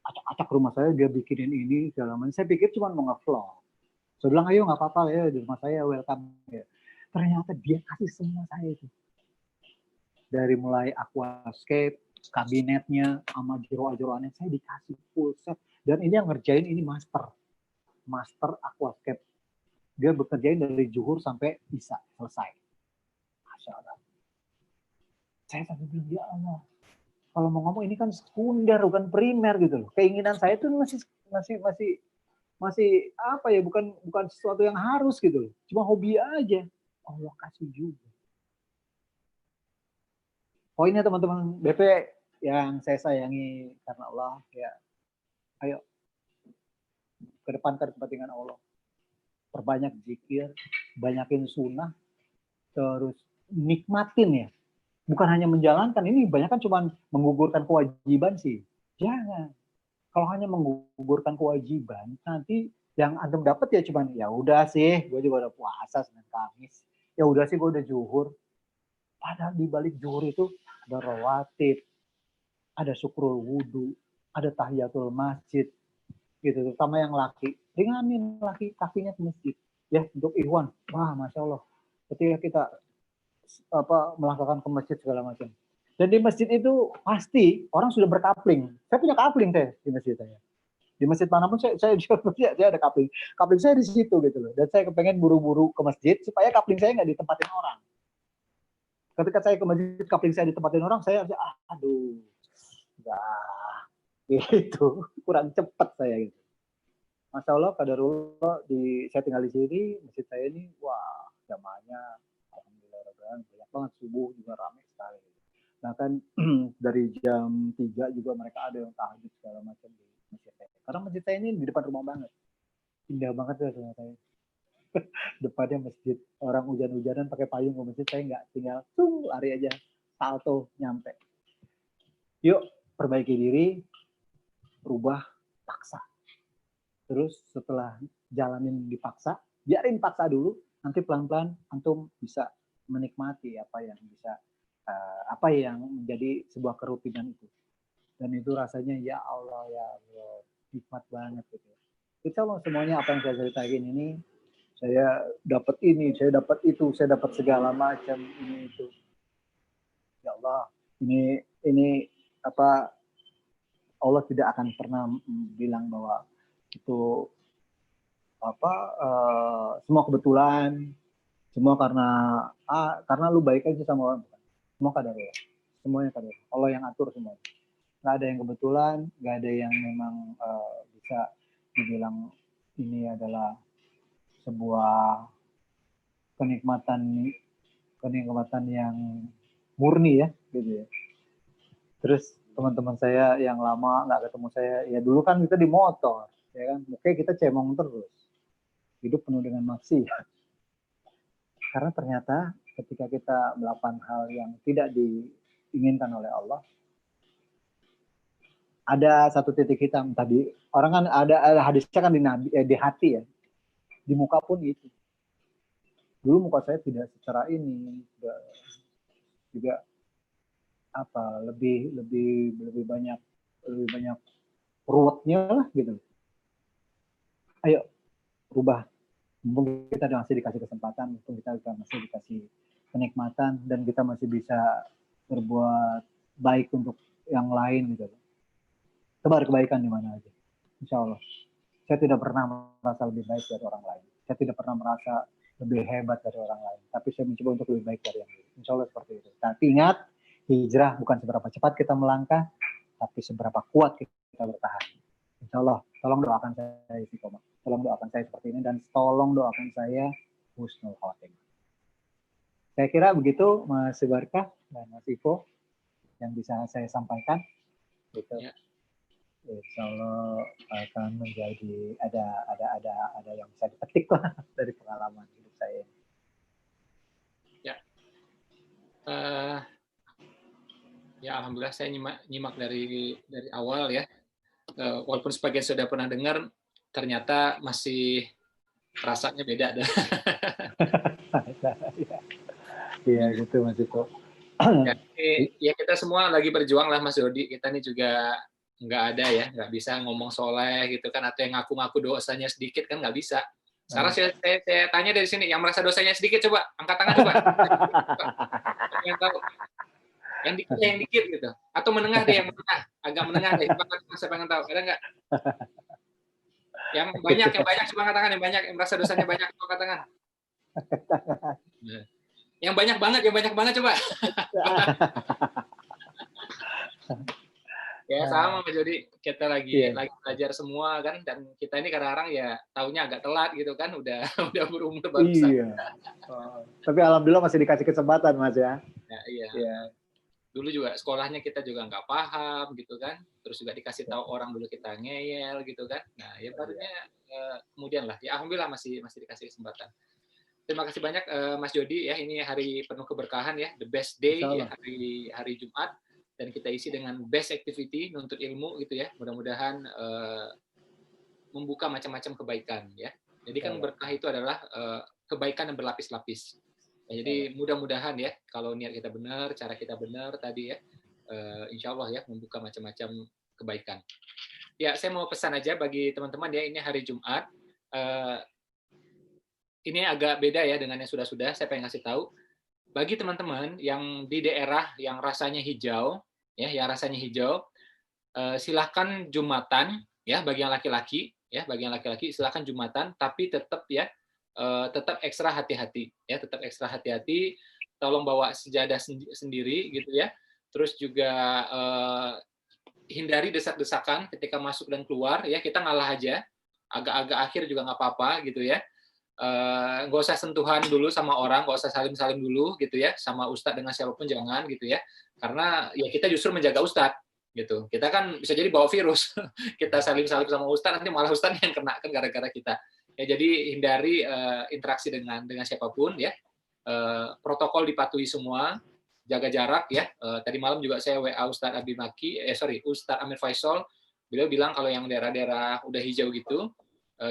acak-acak rumah saya, dia bikinin ini segala macam. Saya pikir cuma mau nge-vlog. Saya bilang, ayo nggak apa-apa ya di rumah saya, welcome. Ya. Ternyata dia kasih semua saya itu. Dari mulai aquascape, kabinetnya, sama jero-jeroannya, saya dikasih full set. Dan ini yang ngerjain ini master aquascape. Dia bekerjain dari zuhur sampai isya, selesai. Masya Allah. Saya sampai bilang, ya Allah, kalau mau ngomong ini kan sekunder, bukan primer gitu loh. Keinginan saya itu masih apa ya, bukan sesuatu yang harus gitu loh. Cuma hobi aja. Allah kasih juga. Poinnya teman-teman BP yang saya sayangi karena Allah, ya ayo kedepankan kepentingan Allah. Perbanyak zikir, banyakin sunnah, terus nikmatin ya. Bukan hanya menjalankan, ini banyak kan cuma menggugurkan kewajiban sih. Jangan. Kalau hanya menggugurkan kewajiban, nanti yang antum dapat ya cuman, ya udah sih, gue juga udah puasa Senin Kamis. Ya udah sih, gue udah zuhur. Padahal di balik zuhur itu ada rawatib, ada syukrul wudu, ada tahiyatul masjid, gitu. Terutama yang laki, ringanin laki kakinya ke masjid. Ya, untuk ikhwan, wah Masya Allah. Ketika kita melangkahkan ke masjid segala macam. Dan di masjid itu pasti orang sudah berkapling. Saya punya kapling saya di masjid saya. Di masjid manapun saya ada kapling. Kapling saya di situ gitu loh. Dan saya kepengen buru-buru ke masjid supaya kapling saya nggak ditempatin orang. Ketika saya ke masjid, kapling saya ditempatin orang, saya aduh, enggak, gitu. Kurang cepat saya gitu. Masya Allah, kadarullah, saya tinggal di sini, masjid saya ini, wah, jamaahnya banyak banget, subuh juga ramai sekali. Bahkan dari jam 3 juga mereka ada yang tahajud segala macam di masjid saya. Karena masjid saya ini di depan rumah banget. Indah banget ya rumah saya. Depannya masjid. Orang hujan-hujanan pakai payung ke masjid, saya nggak, tinggal lari aja, salto, nyampe. Yuk, perbaiki diri, rubah, paksa. Terus setelah jalanin dipaksa, biarin paksa dulu, nanti pelan-pelan antum bisa menikmati apa yang menjadi sebuah kerutinan itu. Dan itu rasanya ya Allah, nikmat banget gitu. Insya Allah semuanya apa yang saya ceritain ini, saya dapat ini, saya dapat itu, saya dapat segala macam ini itu. Ya Allah, ini apa, Allah tidak akan pernah bilang bahwa itu semua kebetulan, semua karena lu baik aja sama orang. Semua kadarullah, semuanya kadarullah. Allah yang atur semua. Nggak ada yang kebetulan, nggak ada yang memang bisa dibilang ini adalah sebuah kenikmatan yang murni ya, gitu ya. Terus teman-teman saya yang lama nggak ketemu saya, ya dulu kan kita di motor, ya kan, oke kita cemong terus, hidup penuh dengan maksiat. Karena ternyata ketika kita melakukan hal yang tidak diinginkan oleh Allah, ada satu titik hitam tadi. Orang kan ada hadisnya kan di hati ya. Di muka pun itu. Dulu muka saya tidak secara ini, juga lebih banyak ruwetnya lah gitu. Ayo rubah. Mumpung kita masih dikasih kesempatan, mumpung kita masih dikasih kenikmatan, dan kita masih bisa berbuat baik untuk yang lain gitu. Tebar kebaikan di mana aja. Insya Allah. Saya tidak pernah merasa lebih baik dari orang lain. Saya tidak pernah merasa lebih hebat dari orang lain. Tapi saya mencoba untuk lebih baik dari yang lain. Insya Allah seperti itu. Tapi ingat, hijrah bukan seberapa cepat kita melangkah, tapi seberapa kuat kita bertahan. Insya Allah, tolong doakan saya istiqomah. Tolong doakan saya seperti ini, dan tolong doakan saya husnul khatimah. Saya kira begitu Mas Barkah dan Mas Ivo yang bisa saya sampaikan. Gitu. Ya. Insya Allah akan menjadi ada yang bisa dipetik lah dari pengalaman hidup saya. Ya, ya alhamdulillah saya nyimak dari awal ya. walaupun sebagian sudah pernah dengar, ternyata masih rasanya beda. Iya gitu Mas Iko. Ya kita semua lagi berjuang lah Mas Dodi. Kita ini juga nggak ada ya, nggak bisa ngomong soleh gitu kan, atau yang ngaku-ngaku dosanya sedikit kan nggak bisa. Sekarang saya tanya dari sini, yang merasa dosanya sedikit coba angkat tangan coba. Yang tahu. Yang dikit yang dikit gitu. Atau menengah deh, yang menengah, agak menengah deh. Saya pengen tahu, ada nggak? Yang banyak coba angkat tangan, yang banyak, yang merasa dosanya banyak coba angkat tangan. Yang banyak banget coba. Ya sama Mas Jody, kita lagi belajar semua kan, dan kita ini kadang-kadang ya taunya agak telat gitu kan, udah berumur barusan. Iya. Tapi alhamdulillah masih dikasih kesempatan Mas ya. Iya. Dulu juga sekolahnya kita juga nggak paham gitu kan, terus juga dikasih tahu orang dulu kita ngeyel gitu kan. Nah ya barunya kemudian lah, ya alhamdulillah masih dikasih kesempatan. Terima kasih banyak Mas Jody ya, ini hari penuh keberkahan ya, the best day ya, hari Jumat. Dan kita isi dengan best activity, nuntut ilmu gitu ya. Mudah-mudahan membuka macam-macam kebaikan ya. Jadi kan berkah itu adalah kebaikan yang berlapis-lapis. Ya, jadi mudah-mudahan ya, kalau niat kita benar, cara kita benar tadi ya, insya Allah ya, membuka macam-macam kebaikan. Ya, saya mau pesan aja bagi teman-teman ya, ini hari Jumat. Ini agak beda ya dengan yang sudah-sudah, saya pengen kasih tahu. Bagi teman-teman yang di daerah yang rasanya hijau, ya, silakan Jumatan, ya, bagi yang laki-laki, silakan Jumatan, tapi tetap ya, tetap ekstra hati-hati, ya, tolong bawa sejadah sendiri, gitu ya. Terus juga hindari desak-desakan ketika masuk dan keluar, ya, kita ngalah aja, agak-agak akhir juga nggak apa-apa, gitu ya. Nggak usah sentuhan dulu sama orang, nggak usah salim-salim dulu gitu ya, sama ustadz dengan siapapun jangan gitu ya, karena ya kita justru menjaga ustadz gitu. Kita kan bisa jadi bawa virus, kita salim-salim sama ustadz, nanti malah ustadz yang kena kan gara-gara kita. Ya jadi hindari interaksi dengan siapapun ya. Protokol dipatuhi semua, jaga jarak ya. Tadi malam juga saya WA Ustadz Ustadz Amir Faisal, beliau bilang kalau yang daerah-daerah udah hijau gitu,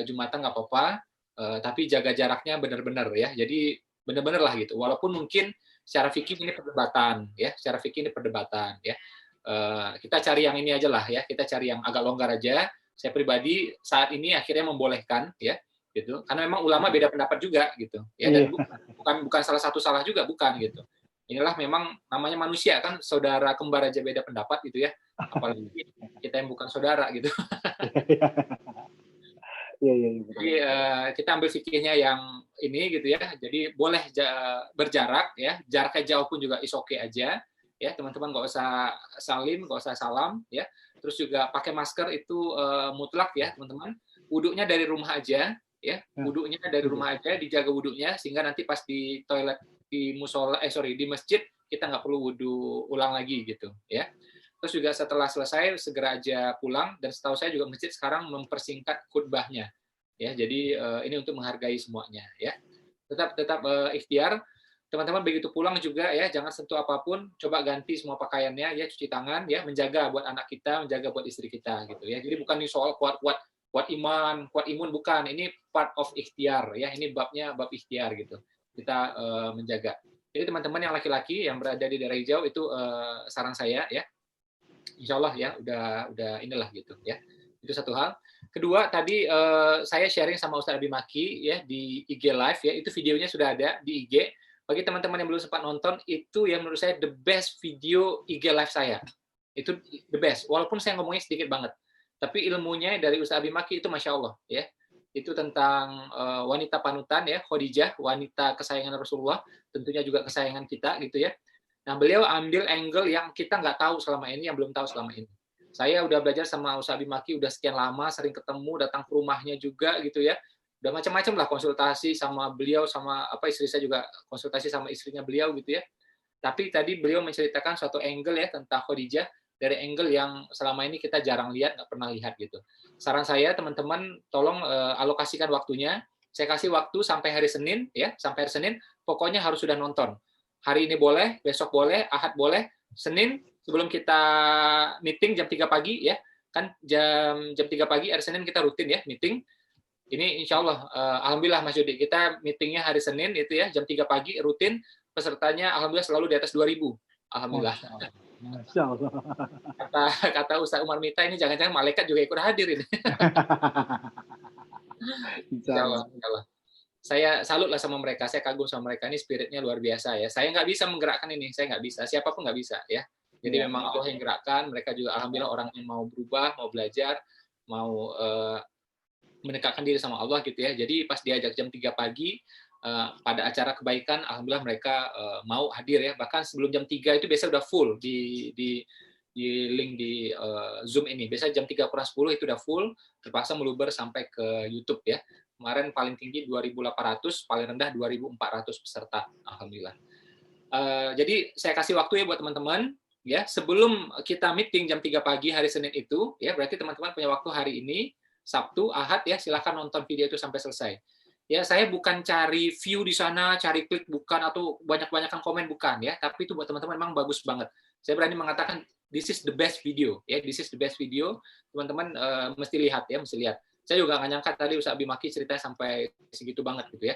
Jumatan nggak apa-apa. Tapi jaga jaraknya benar-benar ya. Jadi benar-benar lah gitu. Walaupun mungkin secara fikih ini perdebatan ya. Kita cari yang ini aja lah ya. Kita cari yang agak longgar aja. Saya pribadi saat ini akhirnya membolehkan ya gitu. Karena memang ulama beda pendapat juga gitu. Ya, dan bukan salah satu salah juga, bukan gitu. Inilah memang namanya manusia kan, saudara kembar aja beda pendapat gitu ya. Apalagi kita yang bukan saudara gitu. Jadi kita ambil fikihnya yang ini gitu ya. Jadi boleh berjarak ya, jaraknya jauh pun juga is okay aja ya. Teman-teman nggak usah salim, nggak usah salam ya. Terus juga pakai masker itu mutlak ya teman-teman. Wudhunya dari rumah aja ya. Wudhunya dari rumah aja, dijaga wudhunya sehingga nanti pas di toilet di di masjid kita nggak perlu wudhu ulang lagi gitu ya. Terus juga setelah selesai segera aja pulang, dan setahu saya juga masjid sekarang mempersingkat khutbahnya. Ya, jadi ini untuk menghargai semuanya ya. Tetap ikhtiar. Teman-teman begitu pulang juga ya, jangan sentuh apapun, coba ganti semua pakaiannya ya, cuci tangan ya, menjaga buat anak kita, menjaga buat istri kita gitu ya. Jadi bukan ini soal kuat imun bukan, ini part of ikhtiar ya. Ini babnya bab ikhtiar gitu. Kita menjaga. Jadi teman-teman yang laki-laki yang berada di daerah hijau itu saran saya ya. Insya Allah ya udah inilah gitu ya. Itu satu hal. Kedua tadi saya sharing sama Ustadz Abi Maki ya di IG Live ya, itu videonya sudah ada di IG. Bagi teman-teman yang belum sempat nonton, itu yang menurut saya the best video IG Live saya. Itu the best. Walaupun saya ngomongnya sedikit banget, tapi ilmunya dari Ustadz Abi Maki itu masya Allah ya. Itu tentang wanita panutan ya, Khadijah, wanita kesayangan Rasulullah, tentunya juga kesayangan kita gitu ya. Nah, beliau ambil angle yang kita nggak tahu selama ini, yang belum tahu selama ini. Saya udah belajar sama Ustadz Abi Maki udah sekian lama, sering ketemu, datang ke rumahnya juga gitu ya. Udah macam-macam lah konsultasi sama beliau, sama istri saya juga konsultasi sama istrinya beliau gitu ya. Tapi tadi beliau menceritakan suatu angle ya tentang Khadijah dari angle yang selama ini kita jarang lihat, nggak pernah lihat gitu. Saran saya teman-teman tolong alokasikan waktunya. Saya kasih waktu sampai hari Senin ya, sampai hari Senin pokoknya harus sudah nonton. Hari ini boleh, besok boleh, Ahad boleh, Senin sebelum kita meeting jam 3 pagi ya, kan jam 3 pagi hari Senin kita rutin ya meeting. Ini insya Allah, alhamdulillah Mas Yudi, kita meetingnya hari Senin itu ya jam 3 pagi rutin, pesertanya alhamdulillah selalu di atas 2.000. Alhamdulillah. Masya Allah. Kata Ustaz Umar Mita ini jangan-jangan malaikat juga ikut hadir ini. Insya Allah. Saya salut lah sama mereka, saya kagum sama mereka, ini spiritnya luar biasa ya. Saya nggak bisa menggerakkan ini, saya nggak bisa, siapapun nggak bisa ya. Jadi memang Allah yang gerakkan, mereka juga alhamdulillah orang yang mau berubah, mau belajar, mau mendekatkan diri sama Allah gitu ya. Jadi pas diajak jam 3 pagi pada acara kebaikan, alhamdulillah mereka mau hadir ya. Bahkan sebelum jam 3 itu biasa udah full di link di Zoom ini. Biasa jam 3 kurang 10 itu udah full, terpaksa meluber sampai ke YouTube ya. Kemarin paling tinggi 2.800, paling rendah 2.400 peserta, alhamdulillah. Jadi saya kasih waktu ya buat teman-teman, ya sebelum kita meeting jam 3 pagi hari Senin itu, ya berarti teman-teman punya waktu hari ini, Sabtu, Ahad ya, silakan nonton video itu sampai selesai. Ya saya bukan cari view di sana, cari klik bukan, atau banyak-banyakan komen bukan ya, tapi itu buat teman-teman memang bagus banget. Saya berani mengatakan this is the best video, ya this is the best video, teman-teman mesti lihat ya, mesti lihat. Saya juga nggak nyangka tadi Ustaz Bimaki ceritanya sampai segitu banget gitu ya.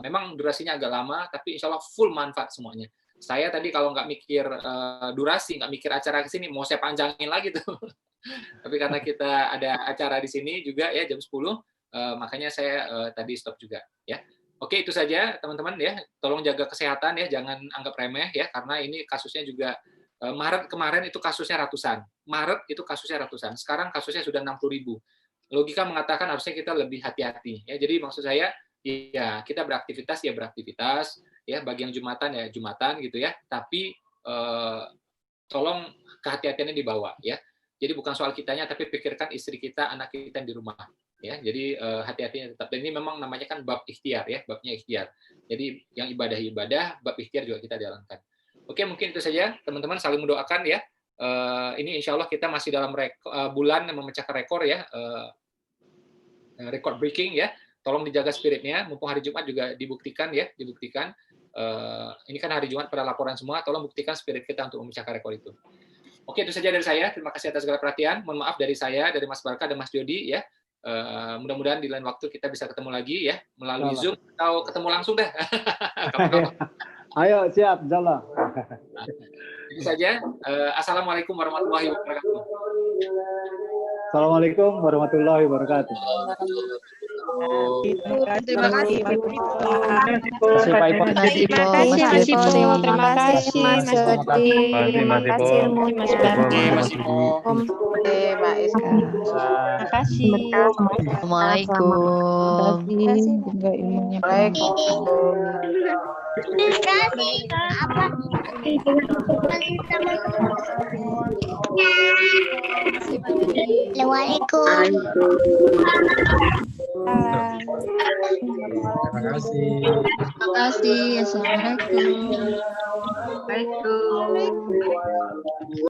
Memang durasinya agak lama, tapi insya Allah full manfaat semuanya. Saya tadi kalau nggak mikir durasi, nggak mikir acara ke sini, mau saya panjangin lagi tuh. Tapi karena kita ada acara di sini juga ya jam 10, makanya saya tadi stop juga ya. Oke, itu saja teman-teman ya. Tolong jaga kesehatan ya, jangan anggap remeh ya, karena ini kasusnya juga Maret kemarin itu kasusnya ratusan. Maret itu kasusnya ratusan. Sekarang kasusnya sudah 60.000. Logika mengatakan harusnya kita lebih hati-hati ya. Jadi maksud saya ya kita beraktivitas ya bagi yang Jumatan ya Jumatan gitu ya, tapi tolong kehati-hatiannya dibawa ya. Jadi bukan soal kitanya, tapi pikirkan istri kita, anak kita yang di rumah ya. Jadi hati-hatinya tetap. Dan ini memang namanya kan bab ikhtiar ya, babnya ikhtiar. Jadi yang ibadah, bab ikhtiar juga kita jalankan. Oke, mungkin itu saja teman-teman, saling mendoakan ya. Ini insya Allah kita masih dalam bulan memecahkan rekor ya, record breaking ya. Tolong dijaga spiritnya, mumpung hari Jumat juga dibuktikan ya, dibuktikan. Ini kan hari Jumat pada laporan semua, tolong buktikan spirit kita untuk memecahkan rekor itu. Oke, itu saja dari saya. Terima kasih atas segala perhatian. Mohon maaf dari saya, dari Mas Barka dan Mas Jody ya. Mudah-mudahan di lain waktu kita bisa ketemu lagi ya, melalui Zoom atau ketemu langsung deh. Ayo, siap, insyaallah. Itu saja. Assalamualaikum warahmatullahi wabarakatuh. Assalamualaikum warahmatullahi wabarakatuh. Terima kasih Pak Ibu. Terima kasih Mas Ipo. Terima kasih Mas Jody. Terima kasih Mas Barki. Mbak Iska. Terima kasih. Assalamualaikum. Assalamualaikum. Terima kasih. Terima kasih. Assalamualaikum. Waalaikumsalam.